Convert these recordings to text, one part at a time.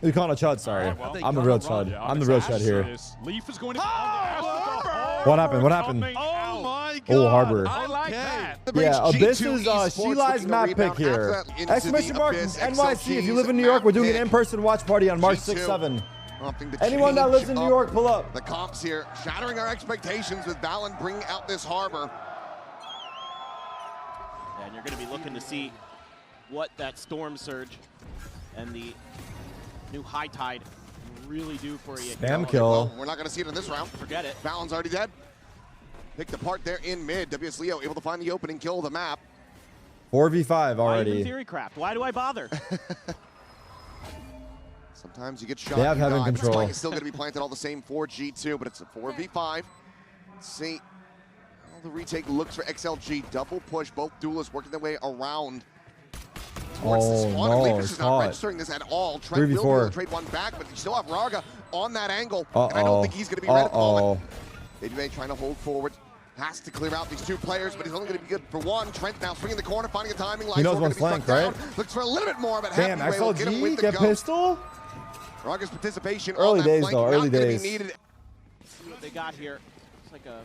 You calling a chud? Sorry, I'm the real chud. I'm the real chud here. Leaf is going to. What happened? What happened? Oh my God! Oh, Harbor. I like that. Yeah, Abyss is She-Li's map pick here. Exclamation mark NYC. If you live in New York, we're doing an in-person watch party on March 6, 7. Anyone that lives in New York, pull up. The comps here, shattering our expectations with Valen bringing out this Harbor. And you're going to be looking to see what that Storm Surge and the new High Tide really do for you. Spam kill. Well, we're not going to see it in this round. Forget it. Valen's already dead. Picked apart there in mid. WS Leo able to find the opening, kill the map. 4v5 already. Why even Theorycraft? Why do I bother? Sometimes you get shot. They have heaven control. It's still going to be planted all the same for G2, but it's a 4v5. Let's see how the retake looks for XLG. Double push, both duelists working their way around towards the spawn. No, Leaf is not registering this at all. Trent will be able to trade one back, but you still have Raga on that angle. And I don't think he's going to be ready at the moment. Baby trying to hold forward. Has to clear out these two players, but he's only going to be good for one. Trent now swinging the corner, finding a timing. He knows one flank, right? Looks for a little bit more, but damn, XLG get pistol? Raga's participation early on that days, flank, though. Early days. See what they got here. It's like a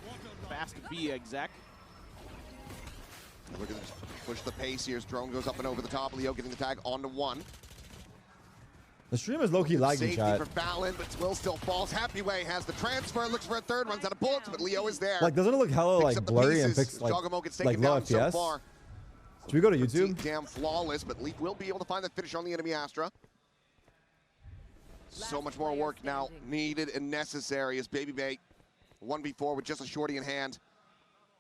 fast B exec. We're going to push the pace here as drone goes up and over the top. Leo getting the tag onto one. The stream is low-key lagging, chat. For Valen, but Twill still falls. Happy Way has the transfer, looks for a third, runs out of bullets, but Leo is there. Like, doesn't it look hella like blurry and fixed like low FPS? So should we go to YouTube? Damn flawless, but Leaf will be able to find the finish on the enemy Astra. So much more work now needed and necessary as Baby Bay 1v4 with just a shorty in hand.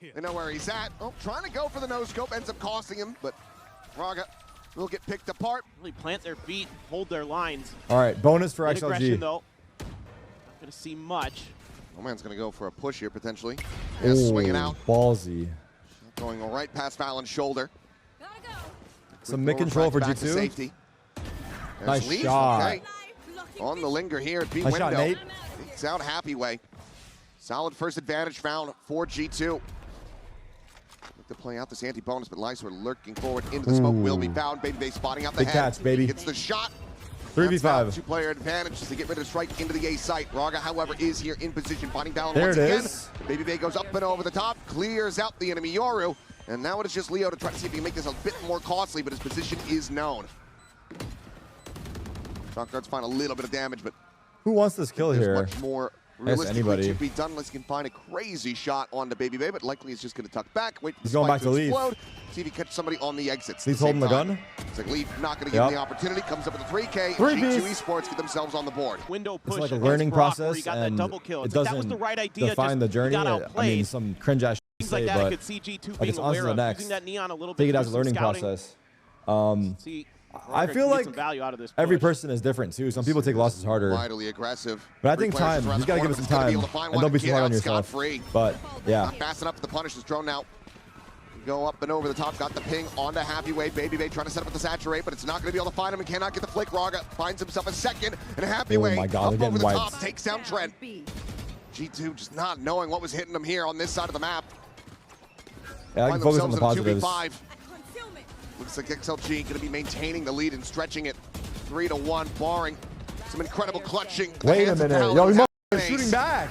They know where he's at. Oh, trying to go for the no-scope, ends up costing him, but Raga will get picked apart. Really plant their feet, hold their lines. All right, bonus for Good aggression, XLG. though. Not gonna see much. No man's gonna go for a push here potentially. Ooh, swinging out. Ballsy. Going right past Valen's shoulder. Some mid control for G2. Safety. Nice Leaf. shot. Okay. On the linger here at B nice window. Shot, Nate. It's out Happy Way. Solid first advantage found for G2. To play out this anti-bonus, but Lysor lurking forward into the smoke will be found. Baby Bay spotting out the big head. catch, baby. Gets the shot. 3v5. Two-player advantage to get rid of the strike into the A site. Raga, however, is here in position, finding Valen there once it again. is. Baby Bay goes up and over the top, clears out the enemy Yoru, and now it is just Leo to try to see if he can make this a bit more costly, but his position is known. Shock guards find a little bit of damage, but who wants this kill here? Much more realistically to be done unless he can find a crazy shot onto Baby Bay, but likely he's just going to tuck back, wait for he's going back to Leaf. See if he catches somebody on the exits. He's holding the gun. It's like Leaf not going to give him the opportunity. Comes up with a 3K. G2 Esports get themselves on the board. Window push. It's like a learning process, and it doesn't the right idea, define the journey. I mean, some cringe ass shit to say, but I could see G2 like it's on to the next. Take it as a learning process. I feel like every person is different too. Some people take losses harder. Vitally aggressive. But I think time. You just gotta give it some time, and don't be too hard on yourself. But yeah. Not fast enough to punish this drone now. Go up and over the top, got the ping onto Happy Way. Baby Bay trying to set up with the saturate, but it's not going to be able to find him and cannot get the flick. Raga finds himself a second, and Happy Way my God, up over the top, takes down Trent. G2 just not knowing what was hitting them here on this side of the map. Yeah, I can focus on the positives. Looks like XLG going to be maintaining the lead and stretching it 3-1, barring some incredible clutching. Wait a minute. Yo, he's shooting back.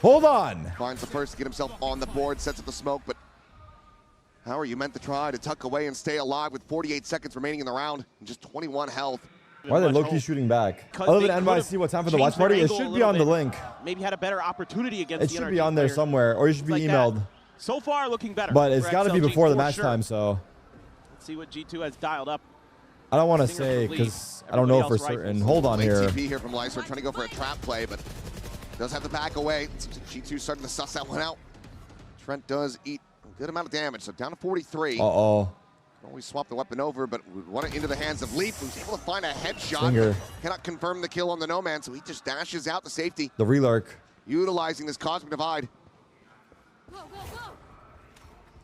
Hold on. Finds the first to get himself on the board, sets up the smoke, but how are you meant to try to tuck away and stay alive with 48 seconds remaining in the round and just 21 health? Why are they low-key shooting back? Other than NYC, what time for the watch party? It should be on the link. Maybe had a better opportunity against it should be on there somewhere, or you should be emailed. So far, looking better. But it's got to be before the match time, so. Let's see what G2 has dialed up. I don't want to say because I don't know for certain. Hold on here. TP here from Lysor trying to go for a trap play, but does have to back away. G2 starting to suss that one out. Trent does eat a good amount of damage, so down to 43. Uh-oh. Always swap the weapon over, but we want it into the hands of Leaf, who's able to find a headshot. Finger. Cannot confirm the kill on the No-Man, so he just dashes out to safety. The relurk. Utilizing this Cosmic Divide.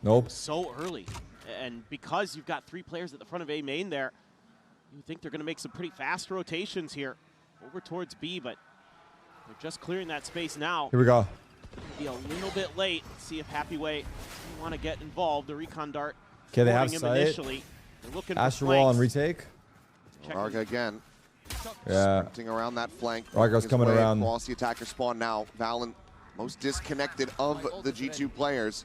Nope. So early. And because you've got 3 players at the front of A main there, you think they're going to make some pretty fast rotations here over towards B, but they're just clearing that space now. Here we go. Be a little bit late. See if Happy Way want to get involved. The recon dart. Okay, they have him sight. initially. They're looking Astral for wall and retake. Raga again. Yeah. Sprinting around that flank. Raga's coming around. Across the attacker spawn now. Valen, most disconnected of the G2 players.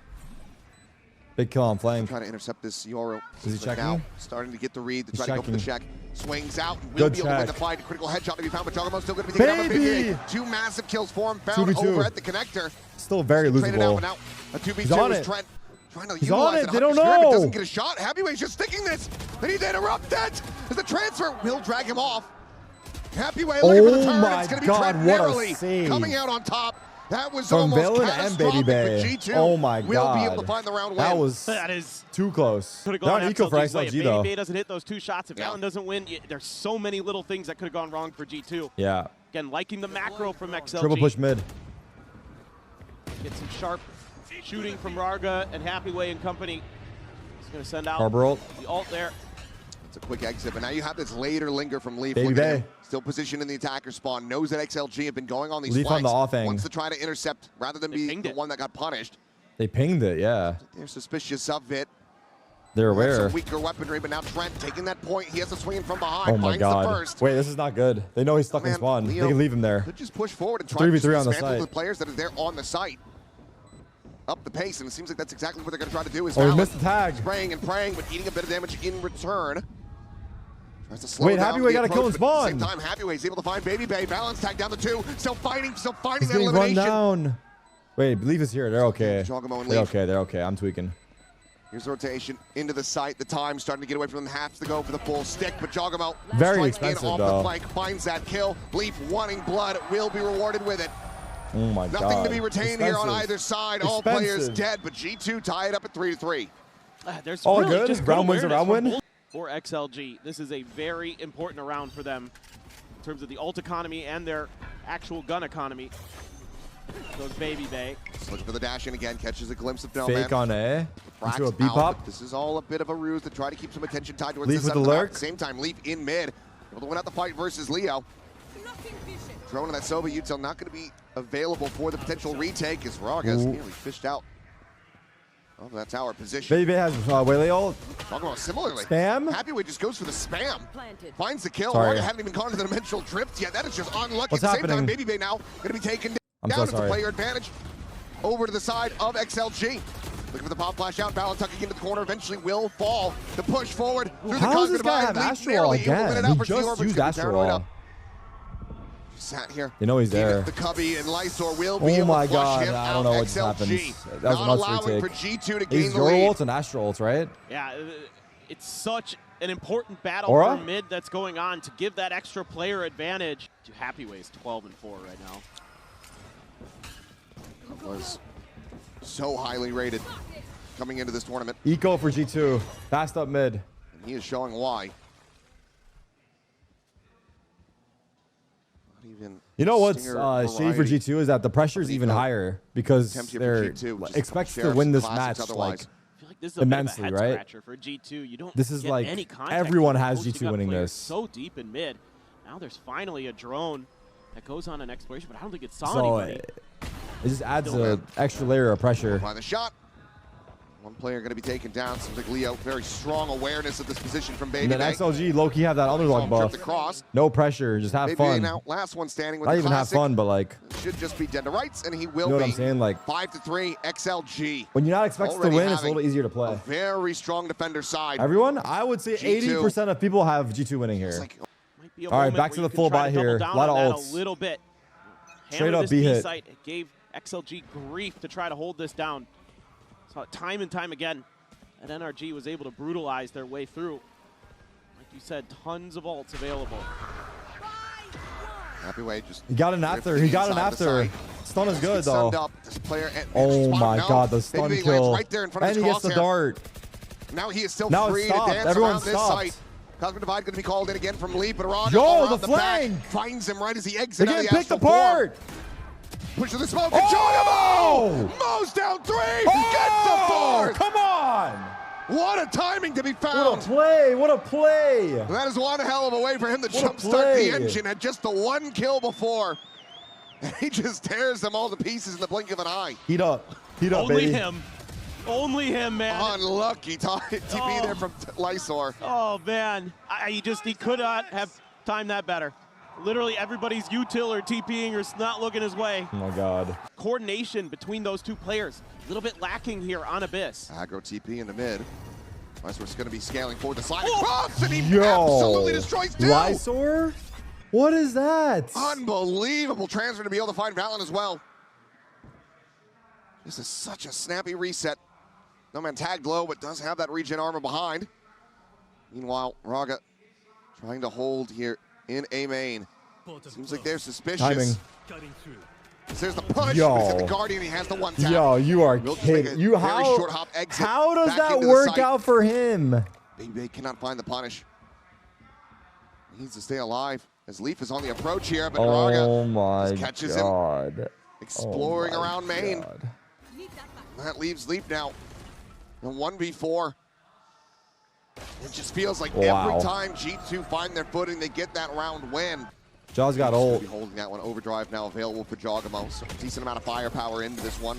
Big kill on flank. Trying to intercept this Yoro. Is he checking? Now starting to get the read to try to go for the check. Swings out. Will Good be able to win the check. fight. Critical headshot to be found, but Jogamo's still going to be taking out a big hit. 2 massive kills for him. Found 2v2. over at the connector. Still very Traded out, losable. but now a 2v2 He's on is it. Trent trying to He's utilize on it. it. They don't Hunter's Spirit know. doesn't get a shot. Happyway's just sticking this. They need to interrupt that. As the transfer will drag him off. Happyway looking for the turn. my It's going to be God, Trent what a narrowly save. coming out on top. That was From almost Villain and catastrophic, Baby but Bay. G2 Oh my will be able God. to find the round win. That is Too close. could have They're gone on eco for XLG's way. XLG If though. Baby doesn't hit those 2 shots, if Valen doesn't win, there's so many little things that could have gone wrong for G2. Yeah. Again, liking the macro from XLG. Triple push mid. Get some sharp shooting from Rarga and Happyway and company. He's going to send out Harbor ult. the ult there. It's a quick exit, but now you have this later linger from Leaf. Baby Look at him. Bay. Still positioned in the attacker spawn. Knows that XLG have been going on these Leaf on flanks. the off ang. Wants to try to intercept rather than be pinged the it. one that got punished. They pinged it, yeah. They're suspicious of it. They're Have aware. some weaker weaponry, but now Trent taking that point. He has to swing in from behind. Oh my Finds God. the first. Wait, this is not good. They know he's stuck in Man, spawn. Leo They can leave him there. Could just push forward and try 3v3 to on the dismantle site. the players that are there on the site. Up the pace, and it seems like that's exactly what they're going to try to do. Is Oh, he Valen missed the tag. spraying and praying, but eating a bit of damage in return. Tries to slow Wait, down Happyway the got a kill approach, in but at the spawn. same time, Happyway's able to find Baby Bay. Balance tag down the 2. Still fighting He's that getting run elimination. down. Wait, Leaf is here. They're okay. Jogamo and They're Leaf. okay. They're okay. I'm tweaking. Here's the rotation into the site. The time starting to get away from them. Has to go for the full stick, but Jogamo Very strikes in expensive, off though. the flank, finds that kill. Leaf wanting blood will be rewarded with it. Oh my God. Nothing to be retained here on Expensive. either side. All players Expensive. dead, but G2 tie it up at 3-3. There's All really good. just Round win's a awareness round from win. both. For XLG, this is a very important round for them in terms of the ult economy and their actual gun economy. Goes Baby Bay. Just looking for the dash in again, catches a glimpse of no Fake man. on A. Frags Into a B out, pop. but this is all a bit of a ruse to try to keep some attention tied towards Leaf this with side the of map. lurk. At the same time, Leaf in mid. Able to win out the fight versus Leo. Drone on that Sova util not going to be available for the potential retake as Raga's Ooh. nearly fished out of that tower position. Baby has Waylay ult. Talking about similarly. Spam? Happyway just goes for the spam. Finds the kill. Sorry. Raga hadn't even gone to the dimensional drift yet. That is just unlucky. What's At the same happening? time, Baby Bay now going to be taken I'm down. so It's a sorry. player advantage over to the side of XLG. Looking for the pop flash out. Balon tucking into the corner. Eventually will fall. The push forward through the How does this cognitive guy eye. have Leaf Astral narrowly able to win again? it out He for just Sealer, but used it's gonna be paranoid Astral. up. Sat here. You know he's Even there. The Cubby and Lysor will be Oh able my to flush God. him I out. don't know what just XLG happened. That was a not nuts allowing for retake. G2 to gain He's the your lead. ult and Astral ult, right? Yeah, it's such an important battle Aura? for mid that's going on to give that extra player advantage. To Happyway's 12-4 right now. Was so highly rated coming into this tournament. Eco for G2. Fast up mid. And he is showing why. Not even You know what's Stinger shady for variety. G2 is that the pressure is even Eco. higher because Attempts here they're for G2, which is expected to sheriffs win this classics match otherwise. like I feel like this is a immensely, bit of a head right? scratcher for G2. You don't This is get like any context everyone from has most. You G2 got winning players this. So deep in mid. Now there's finally a drone that goes on an exploration, but I don't think it saw so anybody. it just adds Still an extra layer of pressure. By the shot. One player going to be taken down. Seems like Leo, very strong awareness of this position from Baby And then Bay. XLG low-key have that underdog buff. Tripped across. No pressure, just have Baby Bay fun. now, last one standing with Not the even have classic. fun, but like Should just be dead to rights, and he will you know be. what I'm saying? Like 5-3 XLG. when you're not expected to Already win, it's a having little easier to A play. very strong defender side. Everyone, I would say G2. 80% of people have G2 winning here. It's like, Might be a All right, moment back where to you the can full try buy to double here. down A lot on of that ults. a little bit. Straight Hammer up this B B hit. site. It gave XLG grief to try to hold this down. Saw it time and time again. And NRG was able to brutalize their way through. Like you said, tons of ults available. Happyway just. He got an after. He got an inside the after. site. Stun is good Gets though. sunned up. This player at Oh spot. my No. God, the stun Baby Bay kill. lands right there in front of And he his gets the crosshair. dart. Now he is still Now it's free to stopped. dance Everyone around this stopped. site. Cosmic Divide going to be called in again from Lee, but Araga Yo, around the back, flank! finds him right as he They're exits out of getting the picked astral form. apart. Push to the smoke. Oh! Jogamo! Mo's down 3. Oh, Gets the fourth. come on! What a timing to be What found. a play! What a play! That is one hell of a way for him to What a jumpstart play. the engine at just the one kill before. And he just tears them all to pieces in the blink of an eye. Heat up, heat up, Only baby. him. Only him, man. Unlucky to be there from Lysor. Oh man, he could not have timed that better. Literally everybody's util or TPing or not looking his way. Oh my God. Coordination between those two players, a little bit lacking here on Abyss. Aggro TP in the mid. Lysor's going to be scaling forward the sliding cross, and he absolutely destroys two. Lysor? What is that? Unbelievable transfer to be able to find Valen as well. This is such a snappy reset. No man tagged low, but does have that regen armor behind. Meanwhile, Raga trying to hold here in A main. Seems like they're suspicious. Timing. There's the push. Yo. The Guardian, he has the one tap. Yo, you are kidding. You how does that work out for him? Baby cannot find the punish. He needs to stay alive as Leaf is on the approach here, but Raga catches him exploring around main. That leaves Leaf now in 1v4. It just feels like every time G2 find their footing, they get that round win. Jaws got ult. Holding that one. Overdrive now available for Jogamo. So decent amount of firepower into this one.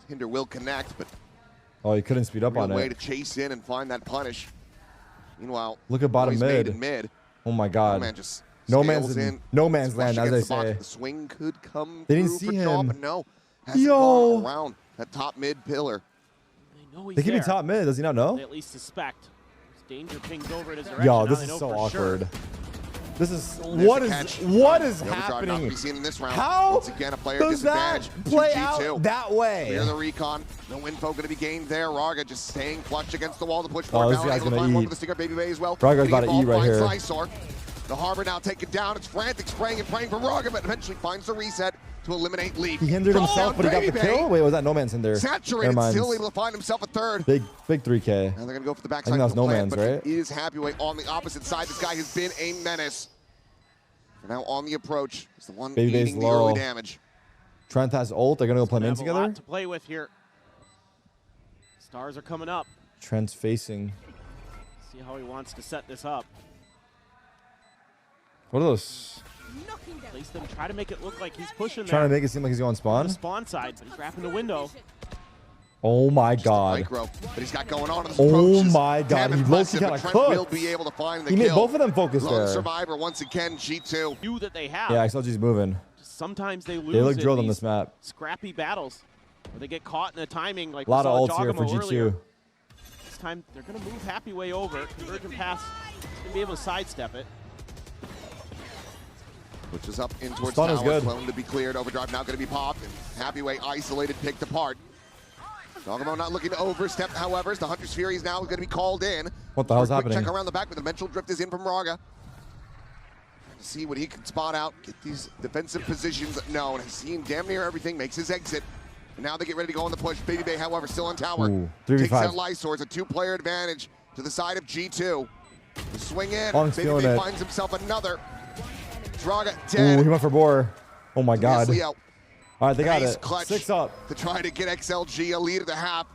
Hinder will connect, but he couldn't speed up on it. Way to chase in and find that punish. Meanwhile, look at bottom mid. Oh my God. No man's land, as they say. The swing could come. They didn't see him. But no, hasn't gone around that top mid pillar. They can be top mid. Does he not know? They at least suspect. There's danger pings over in his direction. Yo, this is so awkward. This is what is happening? How does that play out that way? Clear the recon. No info going to be gained there. Raga just staying flush against the wall to push this forward. guy's going to eat. The stinger Baby Bay as well. Raga's about to eat right here. The Harbor now taken down. It's frantic, spraying and praying for Raga, but eventually finds the reset to eliminate Leaf. He hindered himself, but he got the kill? Wait, was that No Man's Hinder? Saturated, still able to find himself a third. Big 3K. And they're going to go for the backside. I think that was No Man's, right? It is Happyway on the opposite side. This guy has been a menace. Now on the approach. It's the one eating the early damage. Trent has ult. They're going to go play main together. A lot to play with here. Stars are coming up. Trent's facing. See how he wants to set this up. What are those? Place them, try to make it look like he's pushing there. Trying to make it seem like he's going spawn? On the spawn side, but he's wrapping the window. Oh my God. Micro, but he's got going on in this oh my God. He low-key kind of cooked. Will be able to find the he kill. made both of them focus Lone there. Survivor once again, G2. View that they have. Yeah, XLG's moving. Sometimes they lose. They look drilled on this map. Scrappy battles where they get caught in a timing like a lot of ults Jogamo here for G2. Earlier. This time they're going to move Happy way over. Convergent pass. He's going to be able to sidestep it. Pushes up in towards Stun is good. Clone to be cleared. Overdrive now going to be popped. And Happyway isolated, picked apart. Jogamo not looking to overstep, however, as the Hunter's Fury is now going to be called in. What the hell's happening? Check around the back, but the Dimensional Drift is in from Raga. See what he can spot out, get these defensive positions known. Has seen damn near everything, makes his exit. And now they get ready to go on the push. Baby Bay, however, still on tower. Ooh, takes out Lysor. It's a two-player advantage to the side of G2. The swing in. Baby Bay finds himself another. Raga dead. Ooh, he went for Boar. Oh my God. All right, they got it. 6 up. To try to get XLG a lead at the half.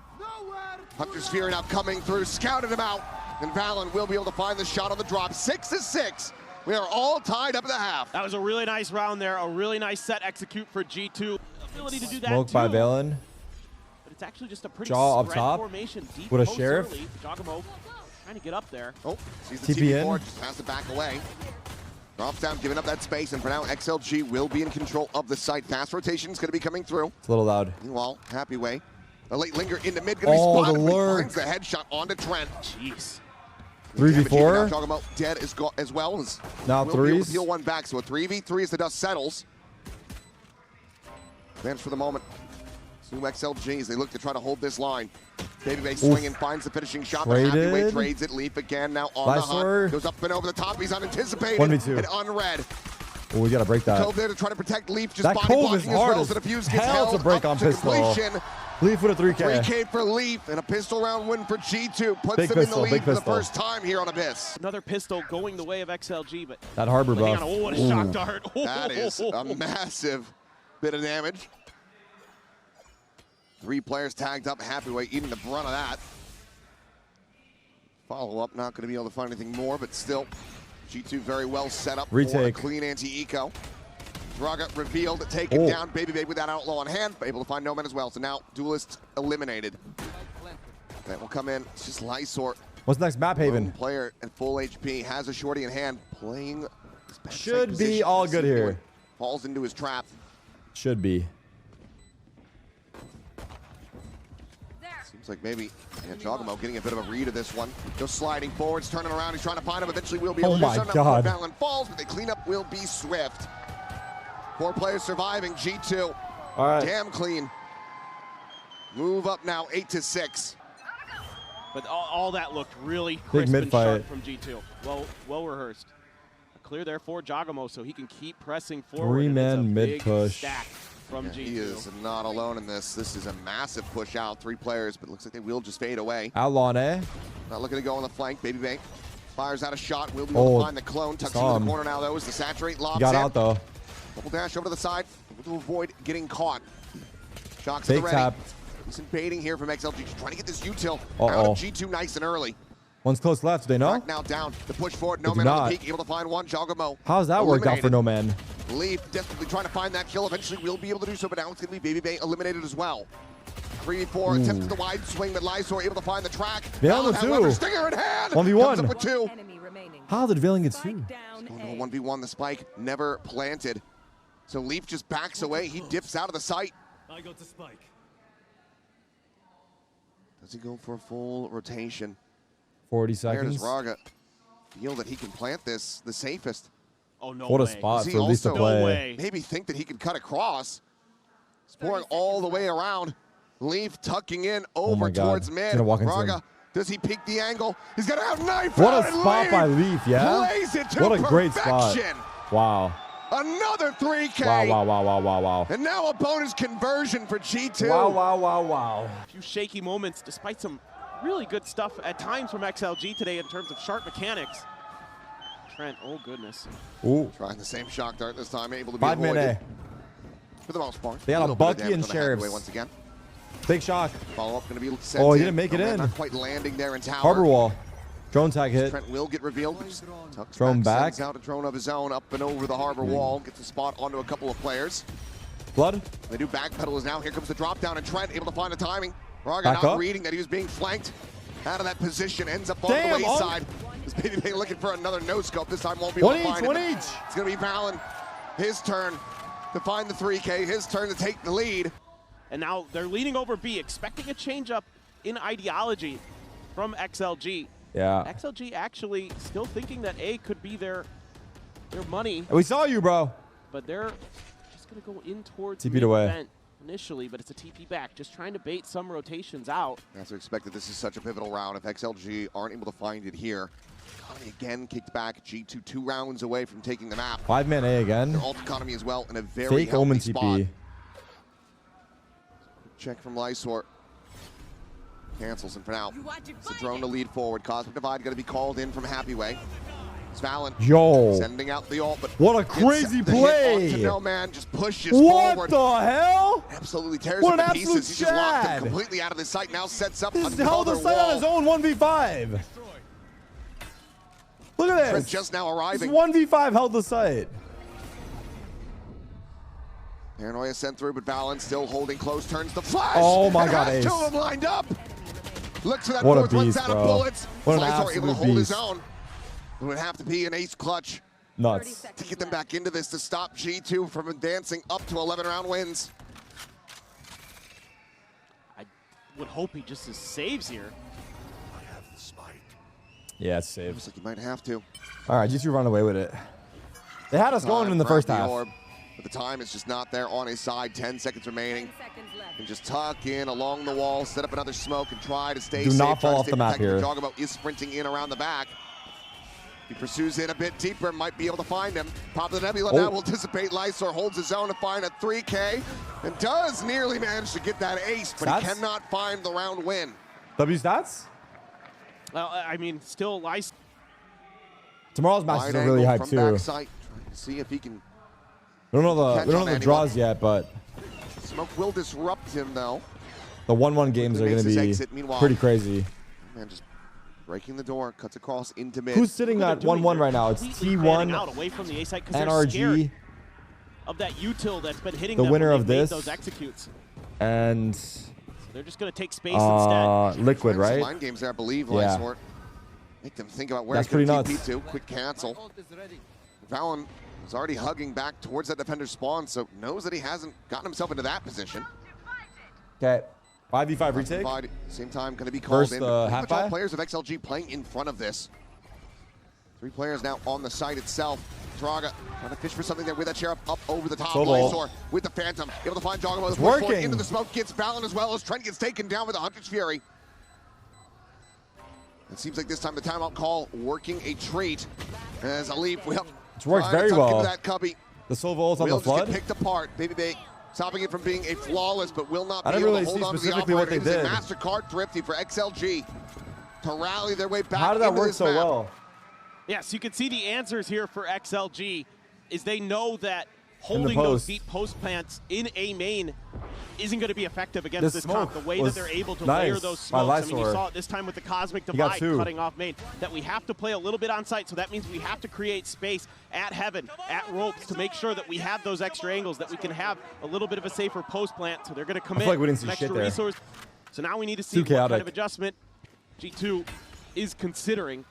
Hunter's Fury now coming through, scouted him out. And Valen will be able to find the shot on the drop. 6-6. We are all tied up at the half. That was a really nice round there. A really nice set execute for G2. Ability to do that Smoked by Valen. But it's actually just a pretty Jaw up top formation. Deep with a Sheriff. Early. Jogamo trying to get up there. Oh, sees the TP forward, just has to back away. Drops down, giving up that space, and for now, XLG will be in control of the site. Fast rotation is going to be coming through. It's a little loud. Meanwhile, Happyway, a late linger in the mid, going to be spotted. The lurk. Finds the headshot onto Trent. Jeez. 3v4. Talking about dead as well. Now threes. Heal one back, so a 3v3 as the dust settles. Advance for the moment. Zoom XLGs, they look to try to hold this line. Baby Bay swinging, finds the finishing shot, but Happyway trades it. Leaf again now on the hunt. Goes up and over the top, he's unanticipated. 1v2. And unread. Oh, we gotta break that. Cove there to try to protect Leaf, just that body blocking is hard as well, so the fuse gets held to break on pistol. Completion. Leaf with a 3K. 3K for Leaf, and a pistol round win for G2. Puts them in the lead for the first time here on Abyss. Another pistol going the way of XLG, but that Harbor buff. Oh, what a shock dart. That is a massive bit of damage. 3 players tagged up. Happyway eating the brunt of that. Follow-up, not going to be able to find anything more, but still, G2 very well set up for a clean anti-eco. Raga revealed, taken down. Baby Babe with that outlaw on hand, but able to find No Man as well. So now, Duelist eliminated. That will come in. It's just Lysor What's next? Map Haven. Lone player at full HP has a shorty in hand, playing. Should be all good here. Falls into his trap. Should be. Seems like maybe Jogamo getting a bit of a read of this one. Just sliding forwards, turning around. He's trying to find him. Eventually, we'll be able to do something. Oh my God. Valorant falls, but the cleanup will be swift. 4 players surviving. G2. All right. Damn clean. Move up now, 8-6. But all that looked really crisp and sharp from G2. Well rehearsed. Clear there for Jogamo so he can keep pressing forward. 3-man mid push. Stack from G2. He is not alone in this. This is a massive push out. 3 players, but it looks like they will just fade away. Outlawed, eh? Not looking to go on the flank. Baby Bank fires out a shot. Will be able to find the clone. Tucks into the corner now, though, as the saturate lobs Got in. out, though. Double dash over to the side to avoid getting caught. Shocks Fake to the ready. tap. Decent baiting here from XLG. Just trying to get this util Uh-oh. out of G2 nice and early. One's close left. Do they know? Back now down. The push forward. No They man do on not. the peak. Able to find one. Jogamo. How's that worked out for no man? Leaf desperately trying to find that kill. Eventually will be able to do so, but now it's going to be Baby Bay eliminated as well. 3v4 attempts the wide swing, but Lysor able to find the track. Valen However, 2. Stinger in hand. 1v1. Comes up with 2. How did Valen get 2? Going to 1v1. The spike never planted. So Leaf just backs away. He dips out of the sight. I got the spike. Does he go for a full rotation? 40 Where does seconds. Raga feel that he can plant this the safest? Oh, no What a way. spot Does he for Leaf to also- play. No way. Maybe think that he can cut across. He's pouring all the way around. Leaf tucking in over my God. towards He's mid. gonna walk into Raga, him. does he peek the angle? He's gonna have knife. What out a and spot by Leaf, yeah? Plays it to What a great spot. perfection. Wow. Another 3K. Wow. And now a bonus conversion for G2. Wow. A few shaky moments despite some really good stuff at times from XLG today in terms of sharp mechanics. Trent, oh goodness. Ooh. Trying the same shock dart this time, able to be 5-man avoided A. for the most part. They got a little bit of Bucky damage and on the Sheriffs. halfway once again. Big shock. Follow up going to be sent Oh, he in. didn't make it No man in. Not quite landing there in tower. Harbor wall. Drone tag hit. Trent will get revealed. Tucks Drone back. Sends out a drone of his own up and over the harbor wall. Gets a spot onto a couple of players. Blood. They do backpedal as now. Here comes the drop down, and Trent able to find the timing. Raga Back not up. reading that he was being flanked out of that position. Ends up on Damn, the wayside. This Baby Bay looking for another no scope. This time won't be able to find One it. each. It's going to be Valen. His turn to find the 3K. His turn to take the lead. And now they're leaning over B, expecting a change up in ideology from XLG. Yeah. XLG actually still thinking that A could be their money, We saw you, bro. but they're just going to go in towards TP'd away. mid-event initially, but it's a TP back, just trying to bait some rotations out. As we expected, this is such a pivotal round. If XLG aren't able to find it here, economy again kicked back. G2 2 rounds away from taking the map. 5-man A again. Their ult economy as well in a very Fake healthy Omen spot. TP. Check from Lysor. Cancels him for now. It's a drone to lead forward. Cosmic Divide going to be called in from Happy Way. It's Valen Yo. sending out the ult, but What a gets crazy the hit play. onto No Man just pushes What forward. the hell? Absolutely tears What him an to pieces. absolute He just locked him Chad. completely out of the sight. Now sets up He's held another the sight on wall. his own 1v5. Look at Trent this. just now This arriving. 1v5 held the sight. Paranoia sent through, but Valen still holding close. Turns the flash. Oh my and God, has Ace. two of them lined up. Looks for that What a fourth, runs beast, out of bro. bullets. What an Lysor able to absolute hold his beast. own. It would have to be an ace clutch Nuts. to get them back into this to stop G2 from advancing up to 11-round wins. I would hope he just saves here. Yeah, it's saved. Looks like you might have to. All right, G2 run away with it. They had us going in the Grab first half. orb, but the time is just not there on his side. 10 seconds remaining. And just tuck in along the wall, set up another smoke, and try to stay Do safe. not try fall to off stay the map protected. here. Jogamo is sprinting in around the back. He pursues in a bit deeper, might be able to find him. Pop the Nebula now will dissipate. Lysor holds his own to find a 3K and does nearly manage to get that ace, but Stats? he cannot find the round win. W stats? Well, I mean, still Lysor. Tomorrow's matches Wide are really angle hyped from too. backside, trying to see if he can. We don't know catch the on anyone. draws yet, but Smoke will disrupt him though. the 1-1 games are Makes going his to be exit. Meanwhile, pretty crazy. Man, just breaking the door, cuts across into mid. Who's sitting at 1-1 right now? It's Completely fanning out T1, away from the A side 'cause they're scared NRG, of that util that's been hitting the them winner when of they've made this. those executes. and They're just going to take space instead. Liquid, Some right? line games there, I believe, Yeah. Lysor. Make them think about where That's he's going pretty to nuts. TP to. Quick cancel. Valen was already hugging back towards that defender's spawn, so knows that he hasn't gotten himself into that position. Okay. 5v5 retake. Same time, going to be called First, in. Pretty half much all buy? players of XLG playing in front of this. 3 players now on the site itself. Draga trying to fish for something there with that sheriff up over the top. Lysor with the Phantom, able to find Jogamo. It's working. Into the smoke, gets Valen as well as Trent gets taken down with the Hunter's Fury. It seems like this time the timeout call working a treat as Alif will. It's worked very well. That cubby. The Silva ult on the Will just flood. get picked apart. Baby Bay stopping it from being a flawless, but will not be I didn't able really to hold see on to the specifically what they operator. did. It's a MasterCard thrifty for XLG to rally their way back. How did that into work this so map. well? Yes, you can see the answers here for XLG is they know that holding those deep post plants in A main isn't going to be effective against this comp. The way that they're able to layer those smokes. I mean, you saw it this time with the Cosmic Divide cutting off main. That we have to play a little bit on site, so that means we have to create space at Heaven, at Ropes, to make sure that we have those extra angles, that we can have a little bit of a safer post plant. So they're going to commit like we didn't see extra shit there. resource. So now we need to see what kind of adjustment G2 is considering.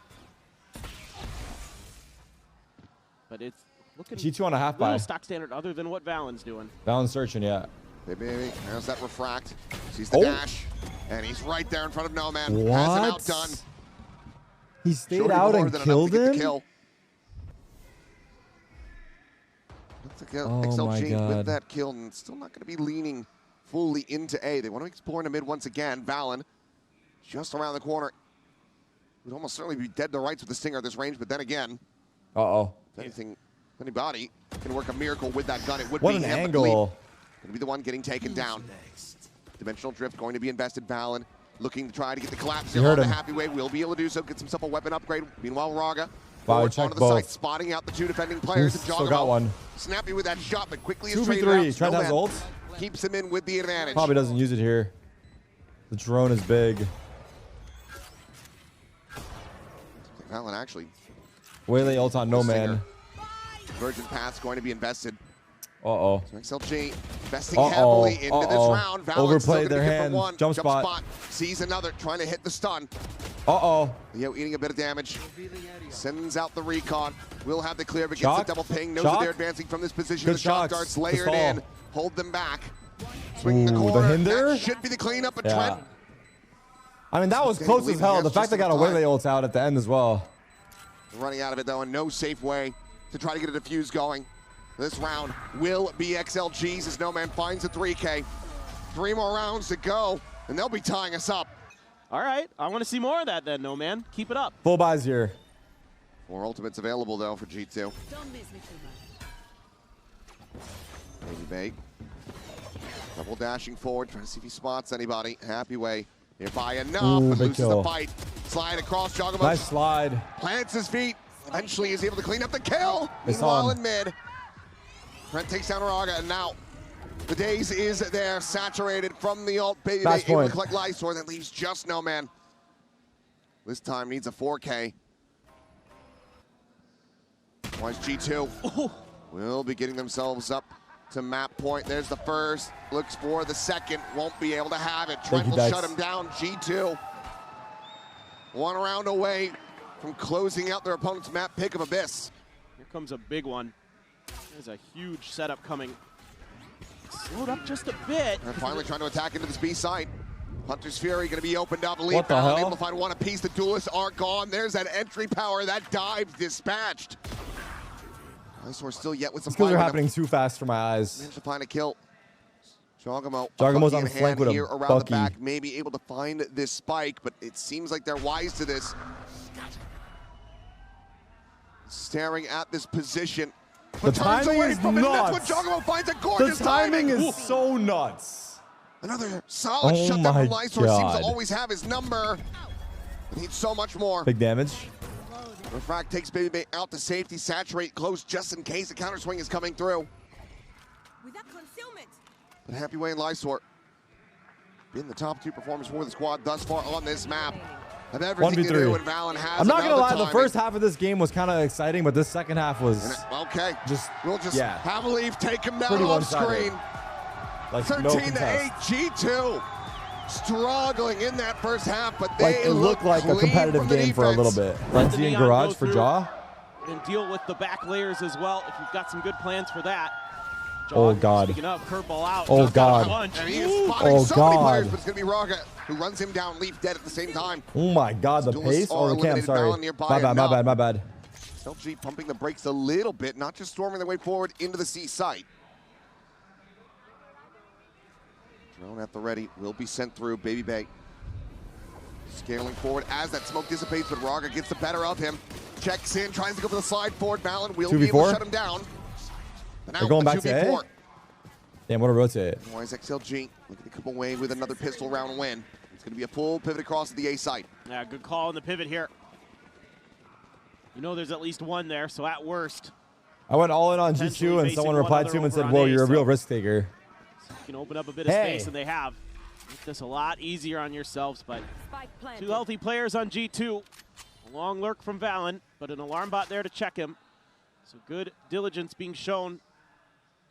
But it's looking G2 on a half little buy. stock standard other than what Valen's doing. Valen's searching, yeah. Hey, baby, there's that refract. Sees the dash, and he's right there in front of No Man. What? Has him outdone. He stayed out and killed him? XLG with that kill, and still not going to be leaning fully into A. They want to explore in the mid once again. Valen just around the corner. Would almost certainly be dead to rights with the Stinger at this range, but then again, if anybody can work a miracle with that gun, it would be him. What an angle. Going to be the one getting taken down. Dimensional Drift going to be invested. Valen looking to try to get the collapse on the happy way. Will be able to do so. Gets himself a weapon upgrade. Meanwhile, Raga onto the site, spotting out the 2 defending players. Still got one. Snappy with that shot, but quickly is 2v3. Trent has ult. Keeps him in with the advantage. Probably doesn't use it here. The drone is big. Valen actually. Waylay ult on No Man. Virgin Path's going to be invested. So XLG investing heavily into this round. Valen's overplayed their hand. Jump spot. Sees another, trying to hit the stun. Leo eating a bit of damage. Sends out the recon. Will have the clear, but gets the double ping. Knows that they're advancing from this position. The shock darts layered in. Hold them back. Swing the corner. The hinder? That should be the cleanup, but Trent. I mean, that was close as hell. The fact they got a Waylay ult out at the end as well. Running out of it, though, and no safe way to try to get a defuse going. This round will be XLG's as No Man finds a 3K. 3 more rounds to go, and they'll be tying us up. All right, I want to see more of that then, No Man. Keep it up. Full buys here. 4 ultimates available, though, for G2. Don't miss me too much. Baby Bake. Double dashing forward, trying to see if he spots anybody. Happy way. Nearby enough, but loses the fight. Slide across, Jogamo. Nice slide. Plants his feet. Eventually is able to clean up the kill. Meanwhile in mid. Trent takes down Raga, and now the Daze is there, saturated from the ult. Baby Bay able to collect Lysor, that leaves just No Man. This time needs a 4K. Otherwise G2 will be getting themselves up to map point. There's the first, looks for the second, won't be able to have it. Trent will shut him down. G2 1 round away from closing out their opponent's map pick of Abyss. Here comes a big one. There's a huge setup coming. Slowed up just a bit. They're finally trying to attack into this B site. Hunter's Fury going to be opened up. What the hell? Able to find one apiece. The duelists are gone. There's that entry power. That dive dispatched. Lysor still yet with some kills are happening too fast for my eyes. Managed to find a kill. Jogamo's on the flank with here a around Bucky. the back, maybe able to find this spike, but it seems like they're wise to this. Staring at this position. The timing is nuts. That's when Jogamo finds a gorgeous timing is so nuts. Another solid shutdown from Lysor. Seems to always have his number. Needs so much more. Big damage. Refract takes Baby Bay out to safety. Saturate close just in case a counter swing is coming through. With that concealment. But Happy Way and Lysor been the top 2 performers for the squad thus far on this map. Of everything to do, and Valen has. I'm not gonna lie, the first half of this game was kind of exciting, but this second half was we'll just have a leave, take him down off screen. Like 13 to 8, G2 struggling in that first half, but they it looked like a competitive game for a little bit. Lenzy and Garage for Jaw. And deal with the back layers as well if you've got some good plans for that. Oh God. Speaking of, curveball out. Oh God. And he is spotting so many players, but it's going to be Raga who runs him down, Leaf dead at the same time. Oh my God, the pace. Oh, okay, I'm sorry. My bad. XLG pumping the brakes a little bit, not just storming their way forward into the C site. Drone at the ready, will be sent through. Baby Bay scaling forward as that smoke dissipates, but Raga gets the better of him. Checks in, tries to go for the slide forward. Balin will be able to shut him down. They're going back to A? Damn, what a rotate. Otherwise, XLG looking to come away with another pistol round win. It's going to be a full pivot across to the A site. Yeah, good call on the pivot here. You know there's at least one there, so at worst. I went all in on G2 and someone replied to him and said, whoa, you're a real risk taker. So you can open up a bit of space, and they have. Make this a lot easier on yourselves, but two healthy players on G2. A long lurk from Valen, but an alarm bot there to check him. So good diligence being shown.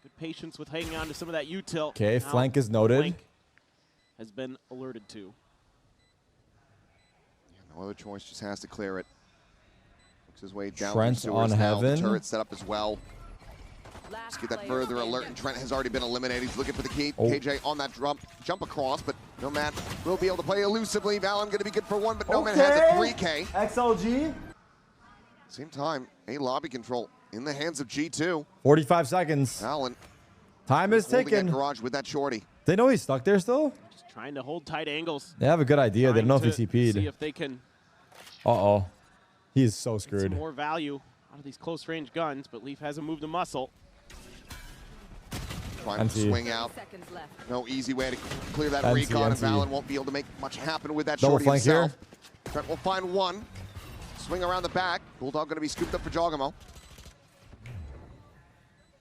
Good patience with hanging on to some of that util. Okay, flank is noted. Flank has been alerted to. Yeah, no other choice, just has to clear it. Works his way down. Trent on heaven. The turret set up as well. Let's get that further alert, and Trent has already been eliminated. He's looking for the key. Oh. KJ on that jump across, but Nomad will be able to play elusively. Valen going to be good for one, but Nomad has a 3K. XLG. Same time, a lobby control in the hands of G2. 45 seconds. Valen. Time is ticking. Garage with that shorty. They know he's stuck there still? Just trying to hold tight angles. They have a good idea. They don't know if he TP'd. See if they can. Uh-oh. He is so screwed. Some more value out of these close-range guns, but Leaf hasn't moved a muscle. Trying to swing out. No easy way to clear that recon, and Valen won't be able to make much happen with that shorty himself. Trent will find one. Swing around the back. Bulldog going to be scooped up for Jogamo.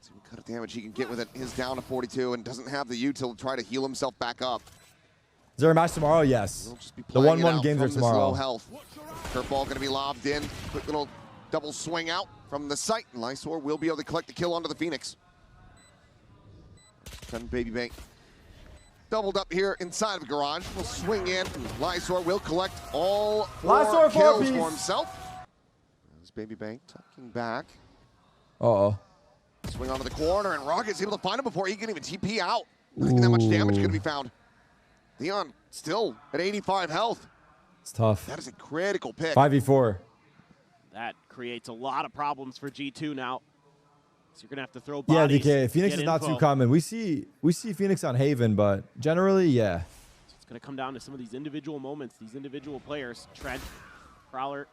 See what kind of damage he can get with it. He's down to 42 and doesn't have the util to try to heal himself back up. Is there a match tomorrow? Yes. The 1-1 games are tomorrow. Curveball going to be lobbed in. Quick little double swing out from the site. And Lysor will be able to collect the kill onto the Phoenix. Baby Bank doubled up here inside of Garage. Will swing in. Lysor will collect all 4 kills for himself. There's Baby Bank tucking back. Uh-oh. Swing onto the corner, and Rock is able to find him before he can even TP out. Not even that much damage going to be found. Leon still at 85 health. It's tough. That is a critical pick. 5v4. That creates a lot of problems for G2 now. So you're gonna have to throw bodies. Yeah, DK. Phoenix is not too common. We see Phoenix on Haven, but generally, yeah. So it's gonna come down to some of these individual moments, these individual players. Trent, Prowler,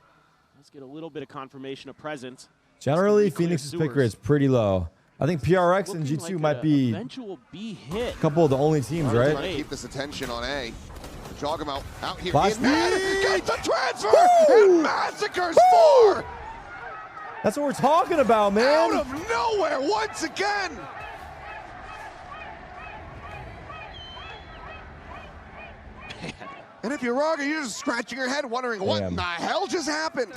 let's get a little bit of confirmation of presence. Generally, Phoenix's pick rate is pretty low. I think PRX and G2 like might be a couple of the only teams, right? Trying to keep this attention on A. Jogamo out here. Gets the transfer and massacres 4. That's what we're talking about, man. Out of nowhere once again. And if you're Raga, you're just scratching your head wondering what in the hell just happened.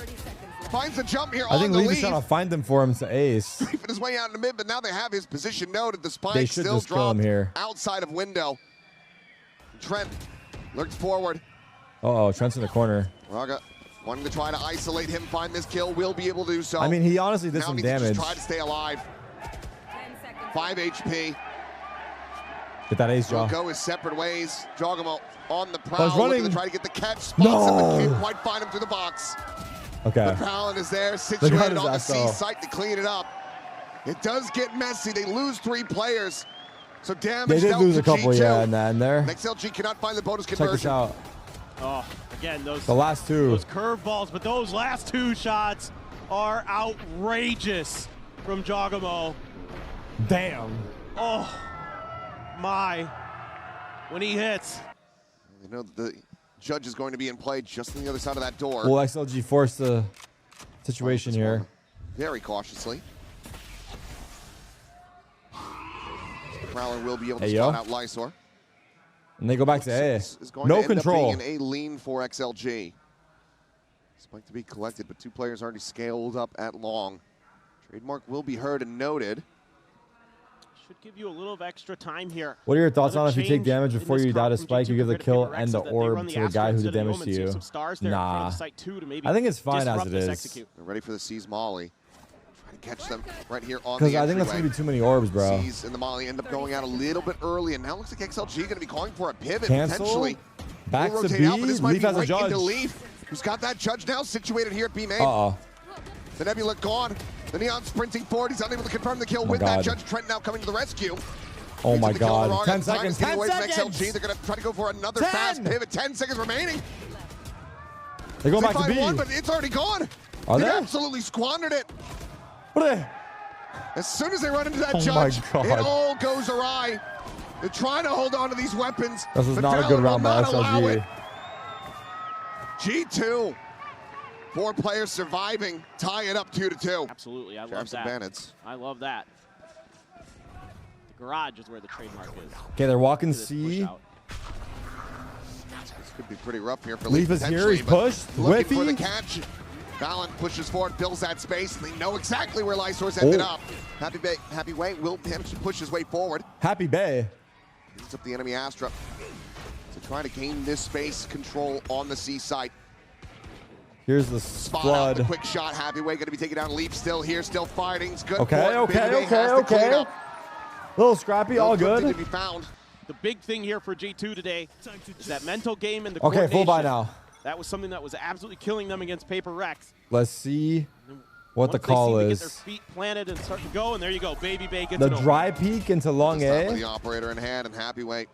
Finds the jump here on the lead. I think Leaf is trying to find them for him to ace. Creeping his way out in the mid, but now they have his position noted. The spike still dropped outside of window. Trent lurks forward. Uh-oh, Trent's in the corner. Raga wanting to try to isolate him, find this kill, will be able to do so. I mean, he honestly did some damage. Just try to stay alive. 5 HP. Get that ace, Jaw. Go his separate ways. Jogamo on the prowl, looking to try to get the catch. Spots him, but can't quite find him through the box. Okay. The Prowler is there, situated on the C site to clean it up. It does get messy. They lose 3 players. So damage they did lose a couple, G2. In there. XLG cannot find the bonus conversion. Check this out. Oh, again, the last 2. Those curveballs, but those last 2 shots are outrageous from Jogamo. Damn. Oh, my. When he hits. They know that the judge is going to be in play just on the other side of that door. Will XLG force the situation here? Very cautiously. Prowler will be able to spot out Lysor. And they go back to A. No control. Being an A lean for XLG. Spike to be collected, but 2 players already scaled up at long. Trademark will be heard and noted. Should give you a little of extra time here. What are your thoughts on if you take damage before you die to spike, you give the kill and the orb to the guy who did damage to you? Nah. I think it's fine as it is. They're ready for the C's Molly. Trying to catch them right here on the Because I think that's going to be too many orbs, bro. C's and the Molly end up going out a little bit early, and now looks like XLG going to be calling for a pivot, Cancel. potentially. Back to B. Out, but this might Leaf be has a right judge. into Leaf, who's got that judge now situated here at B main. Uh-oh. The Nebula gone. The Neon sprinting forward. He's unable to confirm the kill with that judge. Trent now coming to the rescue. Oh my god. 10 seconds. 10 seconds. XLG. They're going to try to go for another fast pivot. 10 seconds remaining. They go back to B. One, but it's already gone. Are they? Absolutely squandered it. What are they? As soon as they run into that judge, it all goes awry. They're trying to hold on to these weapons. This is not a good round by XLG. G2. 4 players surviving, tie it up 2-2. Absolutely, I love that. I love that. The garage is where the trademark is. Okay, they're walking C. This could be pretty rough here for Leaf is here, he's pushed. Looking for the catch. Valorant pushes forward, fills that space, and they know exactly where Lysor's ended up. Happy Way will manage to push his way forward. Happy Bay. He's up the enemy Astra to try to gain this space control on the C site. Here's the Spot flood. out the quick shot. Happy Way going to be taking down Leaf still here, still fighting. It's good. Okay. A little scrappy, all good. To be found. The big thing here for G2 today is that mental game and the coordination. Okay, full buy now. That was something that was absolutely killing them against Paper Rex. Let's see what the call is. Get their feet planted and start to go, and there you go. Baby Bay gets the dry peek into long A. The operator in hand, and Happy Way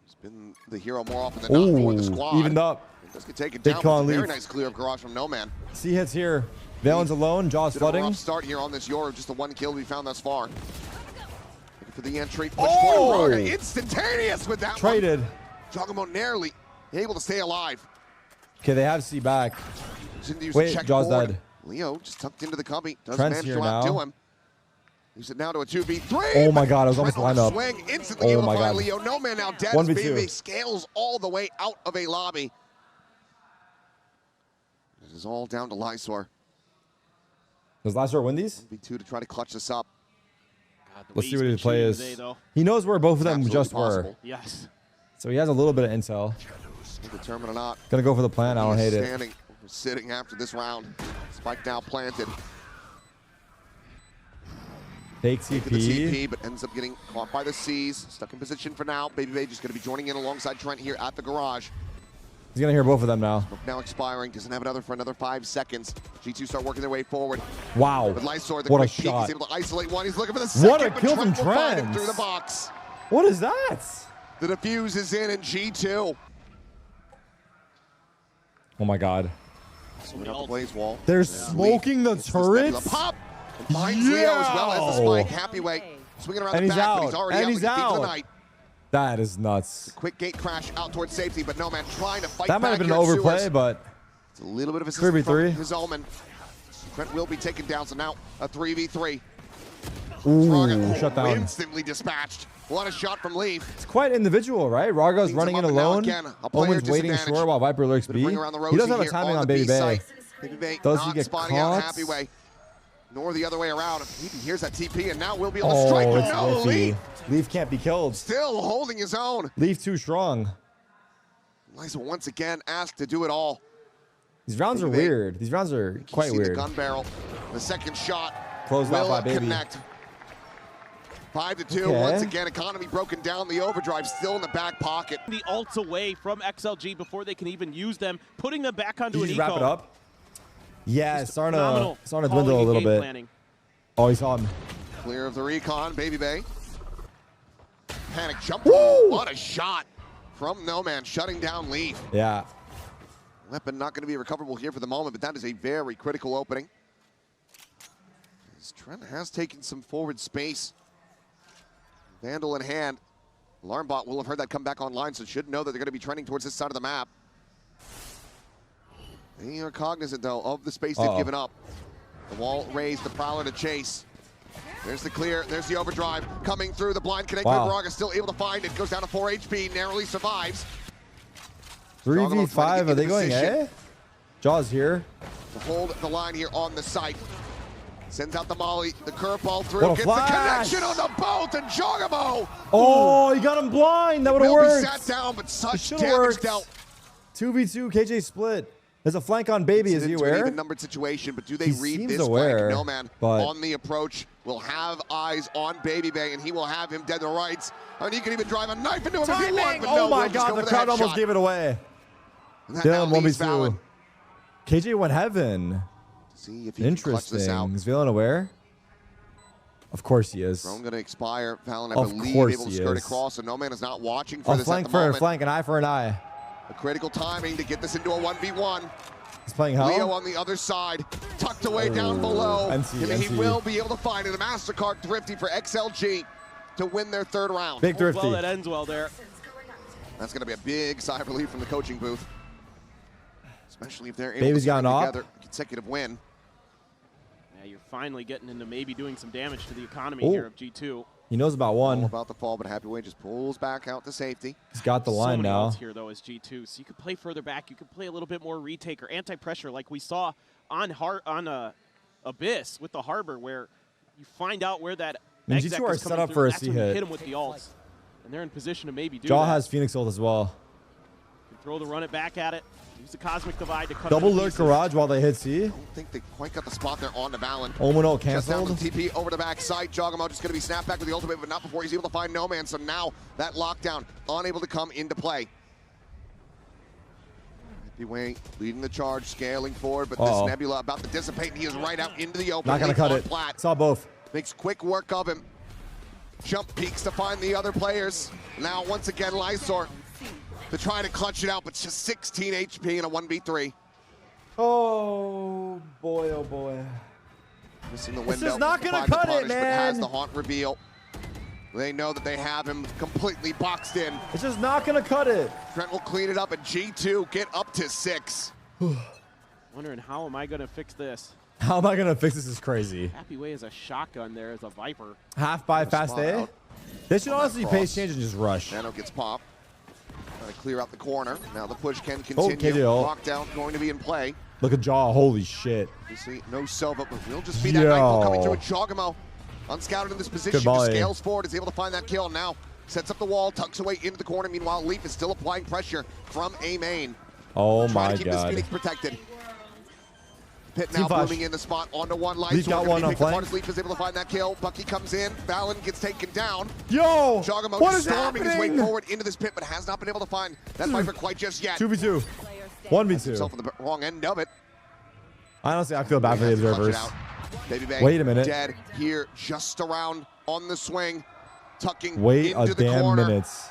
has been the hero more often than not for the squad. Evened up. Does get taken down. Very nice clear of garage from No Man. C hits here. Valen's alone. Jaws flooding. Rough start here on this Yorub. Just the 1 kill we found thus far. Looking for the entry. Push forward. Instantaneous with that Traded. one. Jogamo narrowly able to stay alive. Okay, they have C back. Wait, Jaws dead. Leo just tucked into the cubby. Does Trent's manage here to outdo now. him. He's it now to a 2v3. Oh my god, I was almost lined up. Swing instantly able to find Leo. No Man now dead. 1v2. Baby scales all the way out of a lobby. This is all down to Lysor. Does Lysor win these? 1v2 to try to clutch this up. Let's see what his play is. Today, he knows where both of them just were. Yes. So he has a little bit of intel. Determined or not. Gonna go for the plan. I don't hate it. Sitting after this round. Spike now planted. Takes CP. The TP, but ends up getting caught by the C's. Stuck in position for now. Baby Bay just going to be joining in alongside Trent here at the garage. He's going to hear both of them now. Smoke now expiring. Doesn't have another for another 5 seconds. G2 start working their way forward. Wow. With Lysor, the what a quick peek, shot. he's able to isolate one. He's looking for the second. What a kill from Trent. Through the box. What is that? The defuse is in G2. Oh my god. The blaze wall. They're smoking the turrets. Pop. Finds Leo as well as the spike. Happy Way swinging around the back, but he's already out. The night. That is nuts. Quick gate crash out towards safety, but No Man trying to fight that back. Might have been an overplay, but it's a little bit of assistance 3v3 from his Omen. Trent will be taken down, so now a 3v3. Ooh, shut down. Instantly dispatched. What a shot from Leaf. It's quite individual, right? Raga's running in alone. Omen's waiting short while Viper lurks B. He doesn't have a timing on Baby Bay. Baby Bay does he get spotting caught? out Happy Way, nor the other way around. He hears that TP and now will be able to strike. But no, Leaf. Leaf can't be killed. Still holding his own. Leaf too strong. Lysa once again asked to do it all. These rounds are weird. These rounds are quite weird. The gun barrel. The second shot closed out by Baby. Connect. 5-2. Once again, economy broken down. The overdrive still in the back pocket. The ults away from XLG before they can even use them, putting them back onto an eco. Wrap it up. Yeah, it's starting to dwindle a little bit. Planning. Oh, he saw him. Clear of the recon, Baby Bay. Panic jump. What a shot from No Man, shutting down Leaf. Yeah. Weapon not going to be recoverable here for the moment, but that is a very critical opening. As Trent has taken some forward space. Vandal in hand. Alarmbot will have heard that come back online, so should know that they're going to be trending towards this side of the map. They are cognizant, though, of the space they've given up. The wall raised, the Prowler to chase. There's the clear, there's the overdrive. Coming through, the blind connect. Braga still able to find it. Goes down to 4 HP, narrowly survives. 3v5, are they going A? Jaws here. To hold the line here on the site. Sends out the molly, the curveball through, gets the connection on the both, and Jogamo. Oh, you got him blind. That would have worked. He sat down, but such damage dealt. 2v2, KJ split. There's a flank on Baby. Is he aware? Even numbered situation, but do they read this flank? No, man. On the approach, will have eyes on Baby Bay, and he will have him dead to rights. And he can even drive a knife into him if he wants. Oh my God, the crowd almost gave it away. Dylan 1v2. KJ went heaven. See if he can clutch this out. Is Valen aware? Of course he is. Drone going to expire. Valen, I believe, able to skirt across, and No Man is not watching for this flank at the moment. A flank, an eye for an eye. A critical timing to get this into a 1v1. He's playing hell. Leo on the other side, tucked away down below. He will be able to find it. A MasterCard Thrifty for XLG to win their third round. Big Thrifty. Well, that ends well there. That's going to be a big sigh of relief from the coaching booth. Especially if they're able Baby's to string together a consecutive win. Yeah, you're finally getting into maybe doing some damage to the economy here of G2. He knows about one. All about the fall, but Happyway just pulls back out to safety. He's got the line now. Here though is G2, so you could play further back. You could play a little bit more retake or anti-pressure, like we saw on Abyss with the Harbor, where you find out where that G2 are set up for a C hit. Hit him with the ults, and they're in position to maybe do Jaw that. has Phoenix ult as well. You can throw the run it back at it. Use the Cosmic Divide to cut double lurk garage while they hit C. I don't think they quite got the spot there on the Valen. Omen ult canceled. Just down the TP over the back side. Jogamo just going to be snapped back with the ultimate, but not before he's able to find No Man. So now that lockdown unable to come into play. Happyway leading the charge, scaling forward, but this Nebula about to dissipate, and he is right out into the open. Not going to cut it. Flat. Saw both. Makes quick work of him. Jump peaks to find the other players. Now once again, Lysor to try to clutch it out, but just 16 HP in a 1v3. Oh boy, oh boy. Missing the window. This is not gonna cut it, man. But has the haunt reveal. They know that they have him completely boxed in. It's just not gonna cut it. Trent will clean it up, and G2 get up to 6. Wondering how am I gonna fix this? How am I gonna fix this? Is crazy. Happyway is a shotgun there as a Viper. Half by fast A. They should honestly pace change and just rush. Nano gets popped. Trying to clear out the corner. Now the push can continue. Lockdown going to be in play. Look at Jaw. Holy shit. You see, no Silva, but we'll just be that Nightfall coming through. Jogamo, unscouted in this position, just scales forward, is able to find that kill. Now sets up the wall, tucks away into the corner. Meanwhile, Leaf is still applying pressure from A main. Oh my Trying to keep this God. Phoenix protected. Pit now booming in the spot onto one line. Leaf got one on flank. Leaf is able to find that kill. Bucky comes in. Valen gets taken down. Yo! Jogamo What is storming his way happening? forward into this pit, but has not been able to find that Viper quite just yet. 2v2. 1v2. Himself on the wrong end of it. Honestly, I feel bad for the observers. Baby Bay Wait a minute. Dead here, just around on the swing, tucking Wait into a the damn corner. minutes.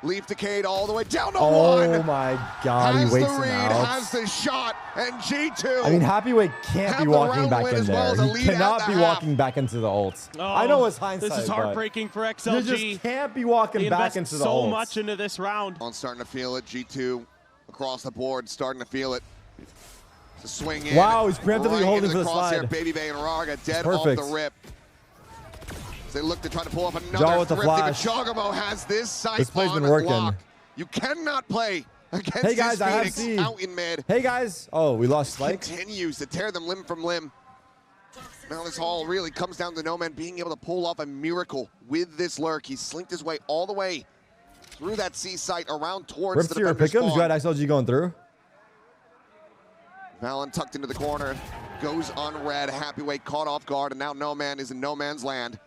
Leaf decayed all the way down to one. Oh my God, has he waits the him read, out. has the shot, and G2. I mean, Happyway can't be walking back in there. He cannot be walking back into the ult. Oh, I know it's hindsight. This is heartbreaking for XLG. You just can't be walking back into the ult. so much into this round. On starting to feel it. G2 across the board, starting to feel it. To swing in. Wow, he's preemptively holding for the slide. Baby Bay and Raga dead Perfect. off the rip. They look to try to pull off Jaw another with the thrifty, but flash. Jogamo has this sight This play's on been working. lock. You cannot play against Hey guys, this I have Phoenix C. out in mid. Hey guys. Oh, we lost Spike. Continues to tear them limb from limb. Now this all really comes down to No Man being able to pull off a miracle with this lurk. He slinked his way all the way through that C site around towards Rip the to your defender's pick'ems. You spawn. got XLG going through. Valen tucked into the corner, goes unread. Happyway caught off guard, and now No Man is in no man's land.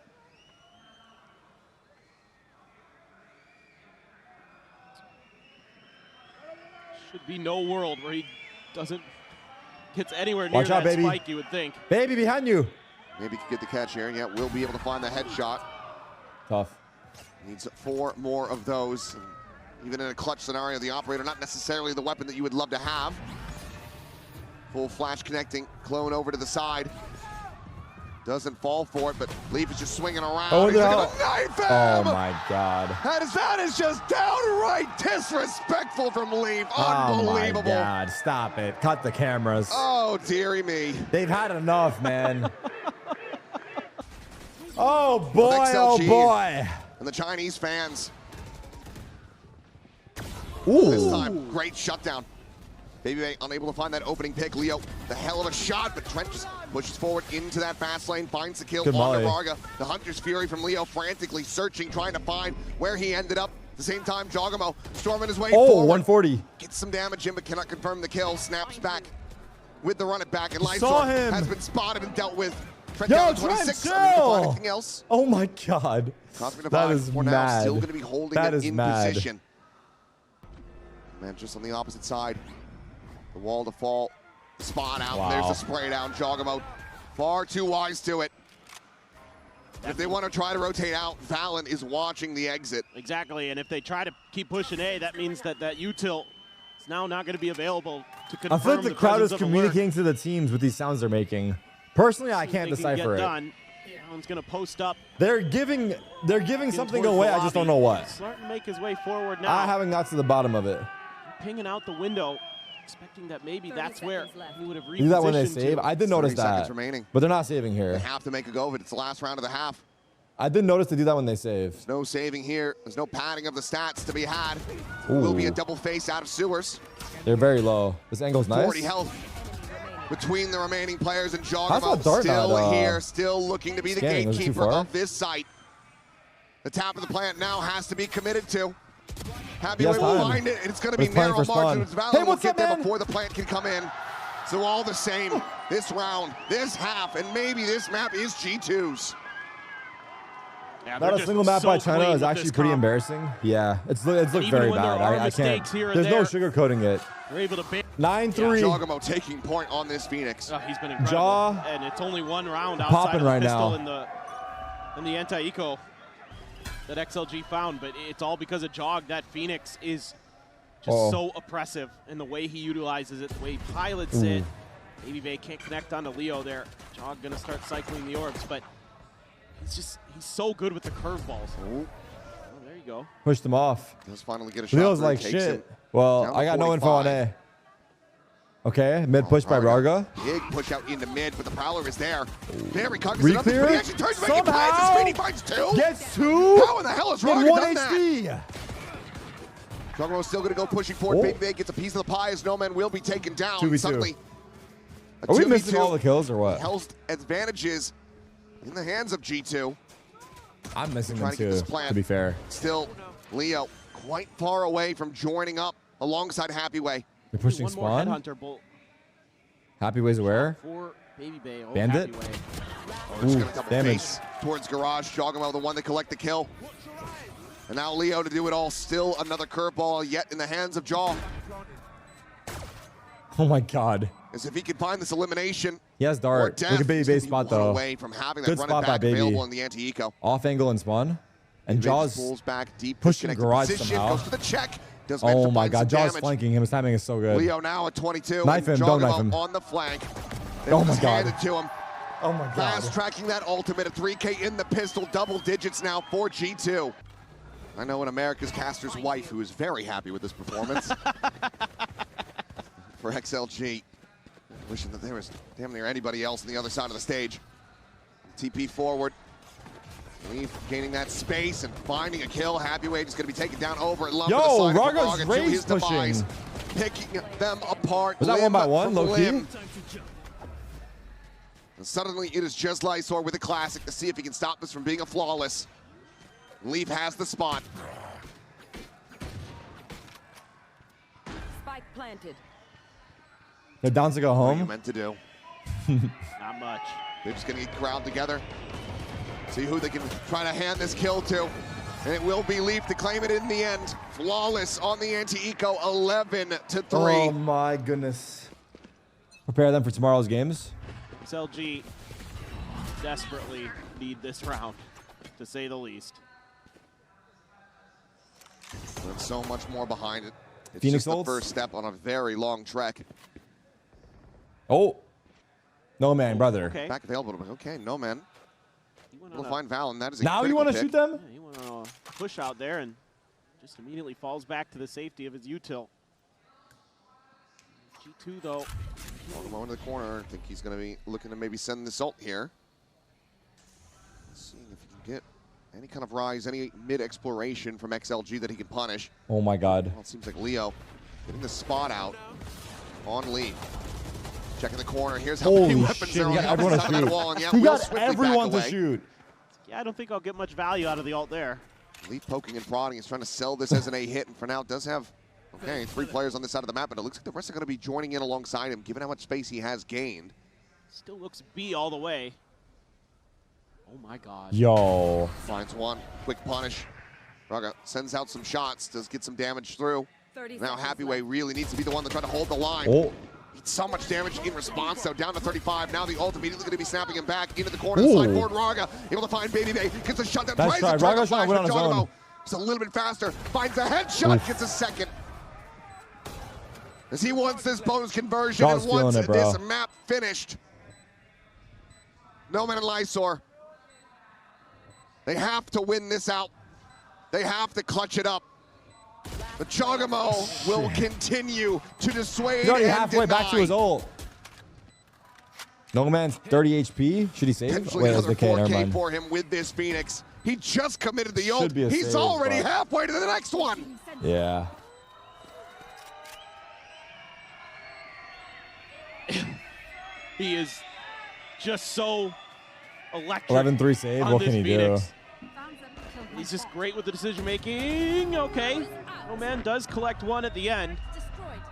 Should be no world where he gets anywhere near Watch out, that baby. spike, you would think. Baby behind you. Maybe he can get the catch here. Yeah, will be able to find the headshot. Tough. Needs 4 more of those. Even in a clutch scenario, the operator, not necessarily the weapon that you would love to have. Full flash connecting, clone over to the side. Doesn't fall for it, but Leaf is just swinging around. Oh, He's no. gonna knife him! Oh my God. That is just downright disrespectful from Leaf. Oh Unbelievable. my God. Stop it. Cut the cameras. Oh, dearie me. They've had enough, man. Oh boy, With oh XLG boy. And the Chinese fans. Ooh. This time, great shutdown. Baby unable to find that opening pick. Leo, the hell of a shot, but Trent just pushes forward into that fast lane, finds the kill on Varga. The Hunter's Fury from Leo frantically searching, trying to find where he ended up. At the same time, Jogamo storming his way forward. 140. Gets some damage in, but cannot confirm the kill. Snaps back with the run it back, and Lysor has been spotted and dealt with. Trent down 26. Anything else? Oh my god. That is for mad. now, still going to be holding that it is in mad. position. Man, just on the opposite side. The wall to fall, spot out, wow. There's a spray down. Jogamo far too wise to it. If they want to try to rotate out, Valen is watching the exit. Exactly, and if they try to keep pushing A, that means that util is now not going to be available to confirm. I feel like the crowd is communicating to the teams with these sounds they're making. Personally, I can't decipher it. Done. One's going to post up. They're giving something away. I just don't know what. Starting to make his way forward now. I haven't got to the bottom of it. Pinging out the window, expecting that maybe that's where he would have repositioned. Do that when they save? I did notice that. Remaining. But they're not saving here. They have to make a go of it. It's the last round of the half. I did notice they do that when they save. There's no saving here. There's no padding of the stats to be had. Ooh. Will be a double face out of sewers. They're very low. This angle's nice. 40 health between the remaining players, and Jogamo still here, still looking to be the gatekeeper of this site. The top of the plant now has to be committed to. Happy Way will find it, and it's going to be narrow margins. Valen will get there before the plant can come in. So all the same, this round, this half, and maybe this map is G2's. Yeah, not a single map by China is actually pretty embarrassing. Yeah, it's looked very bad. I can't. There's no sugarcoating it. We're able to 9-3. Jogamo taking point on this Phoenix. Oh, he's been incredible. And it's only one round outside of the pistol in the anti-eco that XLG found, but it's all because of Jog. That Phoenix is just so oppressive in the way he utilizes it, the way he pilots it. Baby Bay can't connect onto Leo there. Jog gonna start cycling the orbs, but he's so good with the curveballs. Oh, there you go. Pushed him off. Does finally get a shot. Leo's like shit. Well, I got no info on A. Okay, mid push by Varga. Big push out into mid, but the Prowler is there. Very cognizant of this, but he actually turns to make it plays. Speedy finds two. Gets two. How in the hell is Varga done HD. that? Jogamo still going to go pushing forward. Baby Bay gets a piece of the pie as No Man will be taken down. 2v2. Suddenly, are we missing all the kills or what? Hell's advantages in the hands of G2. I'm missing them too, to be fair. Still, Leo quite far away from joining up alongside Happy Way. They're pushing spawn. Happy Way's aware. Bandit. Ooh, damage. Towards Garage. Jogamo, the one to collect the kill. And now Leo to do it all. Still another curveball yet in the hands of Jaw. Oh my god. As if he could find this elimination. He has dart. Look at Baby Bay's spot though. Away from having that good spot by Baby. Available in the anti-eco. Off angle and spawn. And Jaw's pulls back deep, pushing Garage somehow. Goes for the check. Oh my god, Jaw's flanking him. His timing is so good. Leo now at 22. Knife him, don't knife him. On the flank. Oh my god. Handed to him. Oh my god. Fast tracking that ultimate at 3K in the pistol. Double digits now for G2. I know an America's caster's wife who is very happy with this performance. For XLG. Wishing that there was damn near anybody else on the other side of the stage. TP forward. Leaf gaining that space and finding a kill. Happy Way just going to be taken down over at lump. Yo, Varga's raise pushing. Picking them apart. Was that one by one, low key? And suddenly it is just Lysor with a classic to see if he can stop this from being a flawless. Leaf has the spot. Spike planted. They're down to go home. What are you meant to do? Not much. They're just going to get crowd together. See who they can try to hand this kill to. And it will be Leaf to claim it in the end. Flawless on the anti-eco, 11-3. Oh my goodness. Prepare them for tomorrow's games. XLG desperately need this round, to say the least. There's so much more behind it. It's Phoenix just the first step on a very long trek. Oh. No man, brother. Okay. Back available. Okay, No Man. We'll find Valen. That is a now you want to shoot them? Yeah, he went on a push out there and just immediately falls back to the safety of his util. G2 though. Jogamo into the corner. I think he's going to be looking to maybe send this ult here. Seeing if he can get any kind of rise, any mid-exploration from XLG that he can punish. Oh my god. Well, it seems like Leo getting the spot out. on Lee. Checking the corner. Here's how many weapons there are on the other side of the wall. And yeah, he got everyone to shoot. Yeah, I don't think I'll get much value out of the ult there. Lee poking and prodding. He's trying to sell this as an A hit, and for now does have, 3 players on this side of the map, but it looks like the rest are going to be joining in alongside him, given how much space he has gained. Still looks B all the way. Oh my God. Yo. Finds one. Quick punish. Raga sends out some shots, does get some damage through. Now Happyway really needs to be the one to try to hold the line. Oh. So much damage in response, though, down to 35. Now the ult immediately going to be snapping him back into the corner. Sideboard Raga able to find Baby Bay. Gets a shot down. That's right. Raga's trying to win on his own. He's a little bit faster. Finds a headshot. Gets a second. As he wants this bonus conversion and wants this map finished. No man and Lysor. They have to win this out. They have to clutch it up. But Chogamo will continue to dissuade. He's already and halfway back to his ult. No man's 30 HP. Should he save? Potentially another 4K for him with this Phoenix. He just committed the ult. He's already halfway to the next one. Yeah. He is just so electric. 11-3 save. What can he do? He's just great with the decision making. Okay. No man does collect one at the end.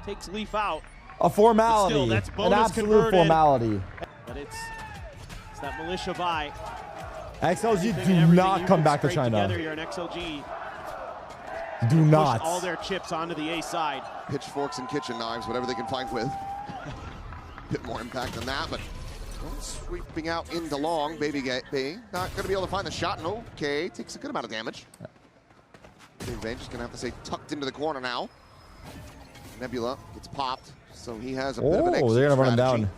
Takes Leaf out. A formality. Still, that's bonus an absolute converted. Formality. But it's that militia buy. XLG do not come back to China. Together here in XLG. Do not. All their chips onto the A side. Pitchforks and kitchen knives, whatever they can find with. Bit more impact than that, but sweeping out into long. Baby Bay not going to be able to find the shot. And okay, takes a good amount of damage. Baby Bay just going to have to stay tucked into the corner now. Nebula gets popped, so he has a bit of an exit they're going to run him down.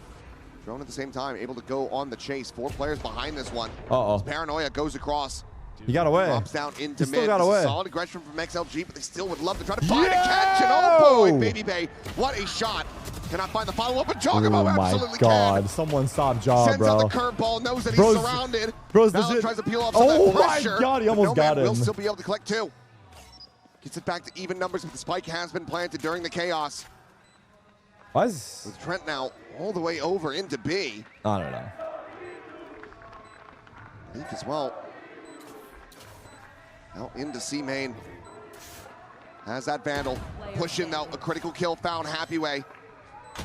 Drone at the same time, able to go on the chase. 4 players behind this one. Uh-oh. Paranoia goes across. He got away. Drops down into mid. Got away. Solid aggression from XLG, but they still would love to try to find a catch. And oh boy, Baby Bay, what a shot. Cannot find the follow-up, but Chogamo absolutely can. Oh my God, someone stop Jaw, Sends bro. out the curveball, knows that he's surrounded. Now tries to peel off some of that pressure. Oh my God, he almost got him. Will still be able to collect 2. Gets it back to even numbers, but the spike has been planted during the chaos. With Trent now all the way over into B. I don't know. Leaf as well. Out into C main. Has that Vandal. Pushing out a critical kill, found Happyway.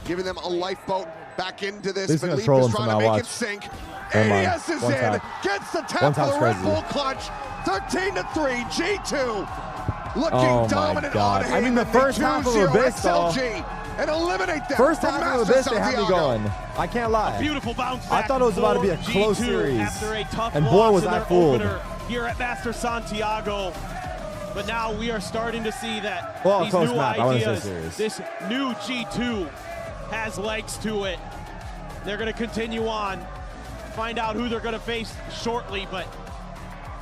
Giving them a lifeboat back into this, but Leaf is trying to make it sink. ADS is in, gets the tap for the Red Bull clutch. 13-3, G2 looking dominant on him. I mean, the first half of Abyss, XLG, and eliminate them. First half of Abyss, they had me going. I can't lie. A beautiful bounce back. I thought it was about to be a close series. After a tough and boy, was I fooled. Here at Masters Santiago. But now we are starting to see that these close new map. ideas, this new G2 has legs to it. They're going to continue on. Find out who they're going to face shortly, but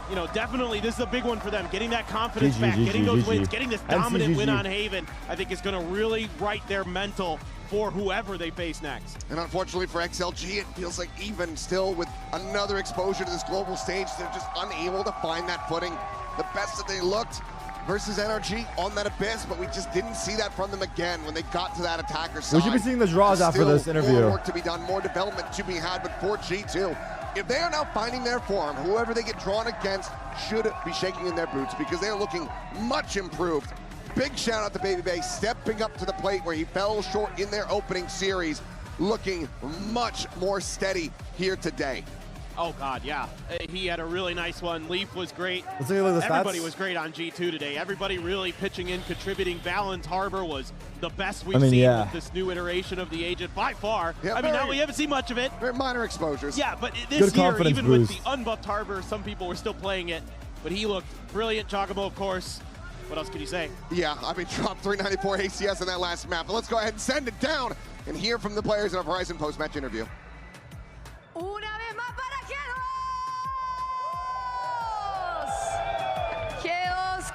you know, definitely this is a big one for them. Getting that confidence back, getting those wins, getting this dominant win on Haven, I think is going to really right their mental for whoever they face next. And unfortunately for XLG, it feels like even still with another exposure to this global stage, they're just unable to find that footing. The best that they looked versus NRG on that Abyss, but we just didn't see that from them again when they got to that attacker side. We should be seeing the draws after this interview. More work to be done, more development to be had, but for G2, if they are now finding their form, whoever they get drawn against should be shaking in their boots because they are looking much improved. Big shout out to Baby Bay stepping up to the plate where he fell short in their opening series, looking much more steady here today. Oh God, yeah. He had a really nice one. Leaf was great. Let's take a look at the stats. Everybody was great on G2 today. Everybody really pitching in, contributing. Valens Harbor was the best we've seen with this new iteration of the agent by far. Yeah, I mean, now we haven't seen much of it. Very minor exposures. Yeah, but this year, even with the unbuffed Harbor, some people were still playing it. But he looked brilliant. Chogamo, of course. What else could you say? Yeah, I mean, dropped 394 ACS in that last map. But let's go ahead and send it down and hear from the players in our Horizon post-match interview.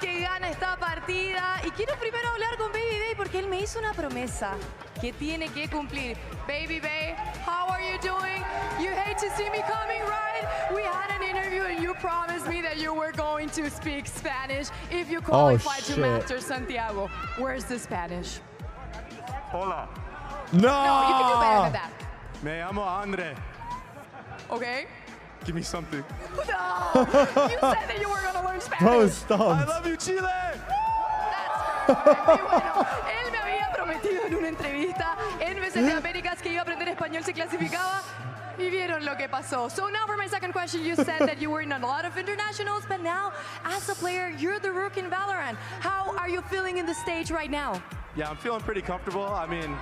Que gana esta partida. Y quiero primero hablar con Baby Bay porque él me hizo una promesa que tiene que cumplir. Baby Bay, how are you doing? You hate to see me coming, right? We had an interview and you promised me that you were going to speak Spanish if you qualify to Masters Santiago. Where's the Spanish? Hola, No, No, you can do better than that. Me llamo Andre. Okay. Give me something. No, you said that you were going to learn Spanish. Bro, I stumped. love you, Chile. That's perfect. Y bueno, él me había prometido en una entrevista en VCT Américas que iba a aprender español si clasificaba. Y vieron lo que pasó. So now for my second question, you said that you were in a lot of internationals, but now as a player, you're the rookie in Valorant. How are you feeling in the stage right now? Yeah, I'm feeling pretty comfortable. I mean,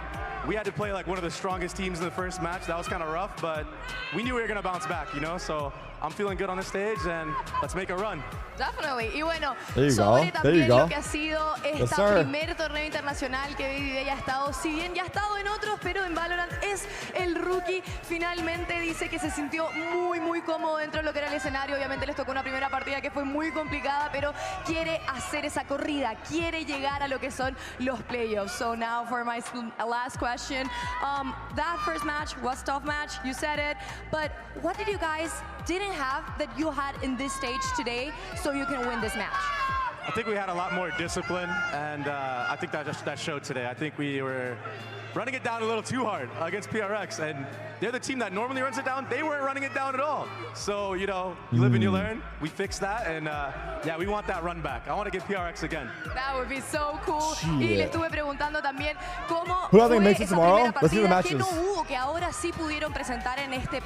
we had to play like one of the strongest teams in the first match. That was kind of rough, but we knew we were going to bounce back, you know? So I'm feeling good on the stage, and let's make a run. Definitely. Y bueno, There sobre you también go. lo que ha sido este primer torneo internacional que Baby ya ha estado, si bien ya ha estado en otros, pero en Valorant es el rookie. Finalmente dice que se sintió muy cómodo dentro de lo que era el escenario. Obviamente les tocó una primera partida que fue muy complicada, pero quiere hacer esa corrida, quiere llegar a lo que son los playoffs. So now for my last question, that first match was a tough match, you said it, but what did you guys didn't have that you had in this stage today so you can win this match? I think we had a lot more discipline, and I think that showed today. I think we were running it down a little too hard against PRX, and they're the team that normally runs it down. They weren't running it down at all. So, you know, you live and you learn. We fixed that, and yeah, we want that run back. I want to get PRX again. That would be so cool. Y le estuve preguntando también cómo Who fue makes it esa tomorrow? primera Let's see the partida que matches. no hubo, que ahora sí pudieron presentar en este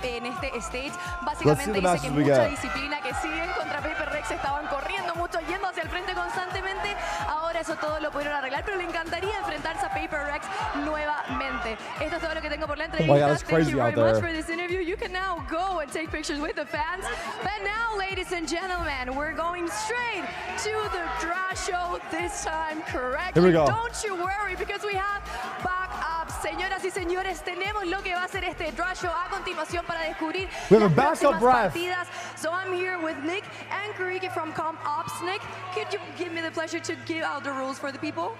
stage. Let's see Básicamente the dice matches que we mucha got. disciplina, que siguen contra Paper Rex, estaban corriendo mucho, yendo hacia el frente constantemente. Ahora eso todo lo pudieron arreglar, pero le encantaría enfrentarse a Paper Rex nuevamente. Esto es todo lo que tengo por la entrevista. Oh my God, it's Thank crazy you very out much there. for this interview. You can now go and take pictures with the fans. But now, ladies and gentlemen, we're going straight to the draw show this time correctly. Here we go. Don't you worry, because we have backup. Señoras y señores, tenemos lo que va a ser este draw show a continuación para descubrir We have a las backup próximas ref. partidas. So I'm here with Nick and Kariki from Comp Ops. Nick, could you give me the pleasure to give out the rules for the people?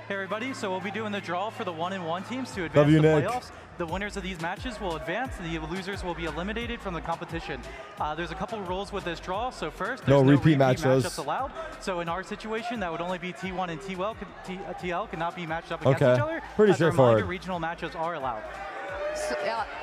Hey everybody, so we'll be doing the draw for the 1-in-1 teams to advance the playoffs. The winners of these matches will advance, and the losers will be eliminated from the competition. There's a couple rules with this draw. So first, there's no repeat matchups allowed. So in our situation, that would only be T1 and TL cannot be matched up against each other. Pretty As a straightforward. reminder, regional matches are allowed.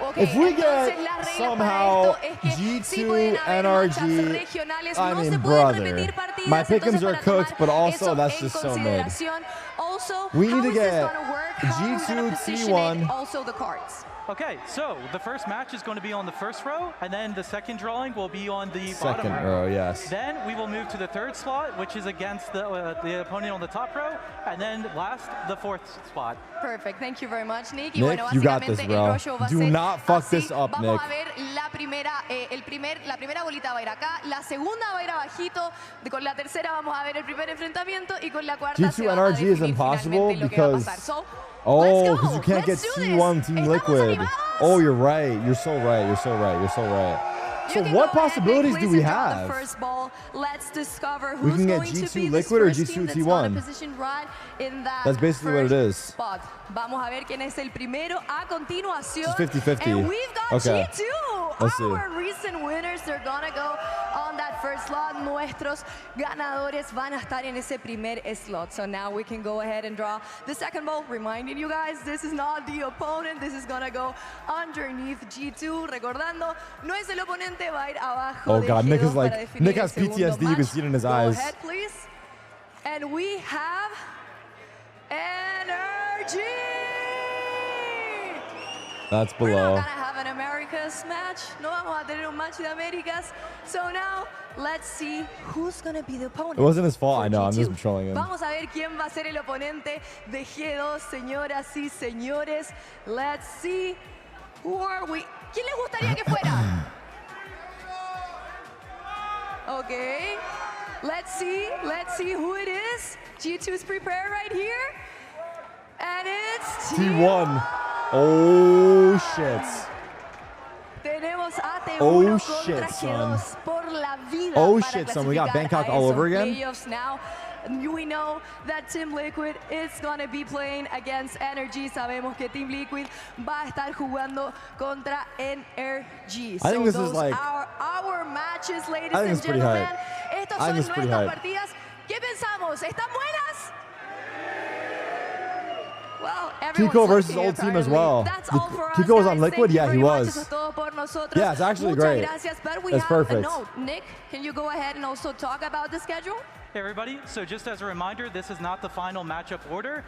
Okay, if we entonces, get las reglas somehow para esto es que G2 sí pueden haber matchups NRG, regionales, I no mean, se pueden brother, repetir partidas, my pick'ems entonces are para cooked, tomar but also eso that's en just so mid. consideración. Also, We how need to is this get gonna work? How are we gonna G2 position T1. it? Also the cards. Okay, so the first match is going to be on the first row, and then the second drawing will be on the bottom Second row, yes. Then we will move to the third slot, which is against the opponent on the top row, and then last, the fourth spot. Perfect, thank you very much, Nick. Y Nick, bueno, you got básicamente this, el bro. draw show va a Do ser not fuck así. this up, Vamos Nick. a ver la primera bolita va a ir acá, la segunda va a ir abajito, con la tercera vamos a ver el primer enfrentamiento y con la cuarta G2 se va a NRG is definir impossible finalmente lo que va a because pasar. So, oh, because you can't Let's get do T1 this. Team Estamos Liquid. animados. Oh, you're right. You're so right. You're so right. You're so right. You So can what go ahead, possibilities Nick, do please, we and draw the have? first ball. Let's discover We who's can get going to G2 be Liquid or this first G2 team that's T1. gonna position right in that That's basically what it first is. Spot. Vamos a ver quién es el primero a continuación. It's 50-50. And we've got Okay. G2. Let's see. Our recent winners, they're gonna go on that first slot. Nuestros ganadores van a estar en ese primer slot. So now we can go ahead and draw the second ball. Reminding you guys, this is not the opponent. This is gonna go underneath G2. Recordando, no es el oponente, va a ir abajo. Oh de God, Nick G2 is like, para definir Nick el has segundo PTSD. You can match. see it in his Go eyes. ahead, please. And we have NRG. That's We're not below. gonna have an Americas match. No vamos a tener un match de Américas. So now, let's see who's gonna be the opponent. It wasn't his fault, for I know. I'm G2. just trolling him. Vamos a ver quién va a ser el oponente de G2, señoras y señores. Let's see. Who are we? ¿Quién les gustaría que fuera? Okay. Let's see who it is. G2's prepared right here. And it's T1. Oh, shit. Tenemos a T1 Oh, contra shit, son. G2 por la vida. Oh, para shit, son. We got clasificar Bangkok a all esos over again? playoffs now. We know that Team Liquid is going to be playing against NRG. Sabemos que Team Liquid va a estar jugando contra NRG. I think this is those like- are our matches, ladies I think and it's pretty gentlemen. hype. Estos I son think it's pretty nuestras hype. partidas. ¿Qué pensamos? ¿Están buenas? Well, Kiko versus old team as well. That's all for us, Kiko was on guys. Liquid? Thank you Yeah, he very much. was. Eso es todo por nosotros. Yeah, it's actually Muchas great. Gracias, but we It's have perfect. a note. Nick, can you go ahead and also talk about the schedule? Hey everybody, so just as a reminder, this is not the final matchup order.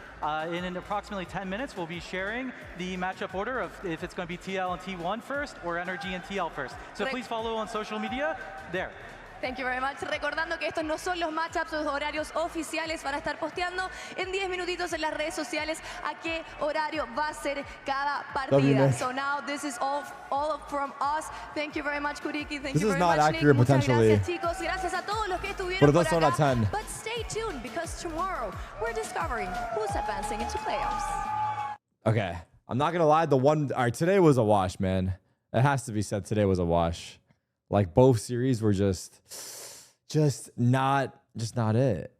In approximately 10 minutes, we'll be sharing the matchup order of if it's going to be TL and T1 first or Energy and TL first. So please follow on social media there. Thank you very much. Recordando que estos no son los matchups, los horarios oficiales. Van a estar posteando en 10 minutitos en las redes sociales a qué horario va a ser cada partida. So now this is all from us. Thank you very much, Kuriki. Thank you very much, Nick. Accurate, potentially. Gracias, chicos. Gracias a todos los que estuvieron But it por does start acá. at 10. But stay tuned because tomorrow we're discovering who's advancing into playoffs. Okay, I'm not gonna lie. All right, today was a wash, man. It has to be said, today was a wash. Like both series were just not it.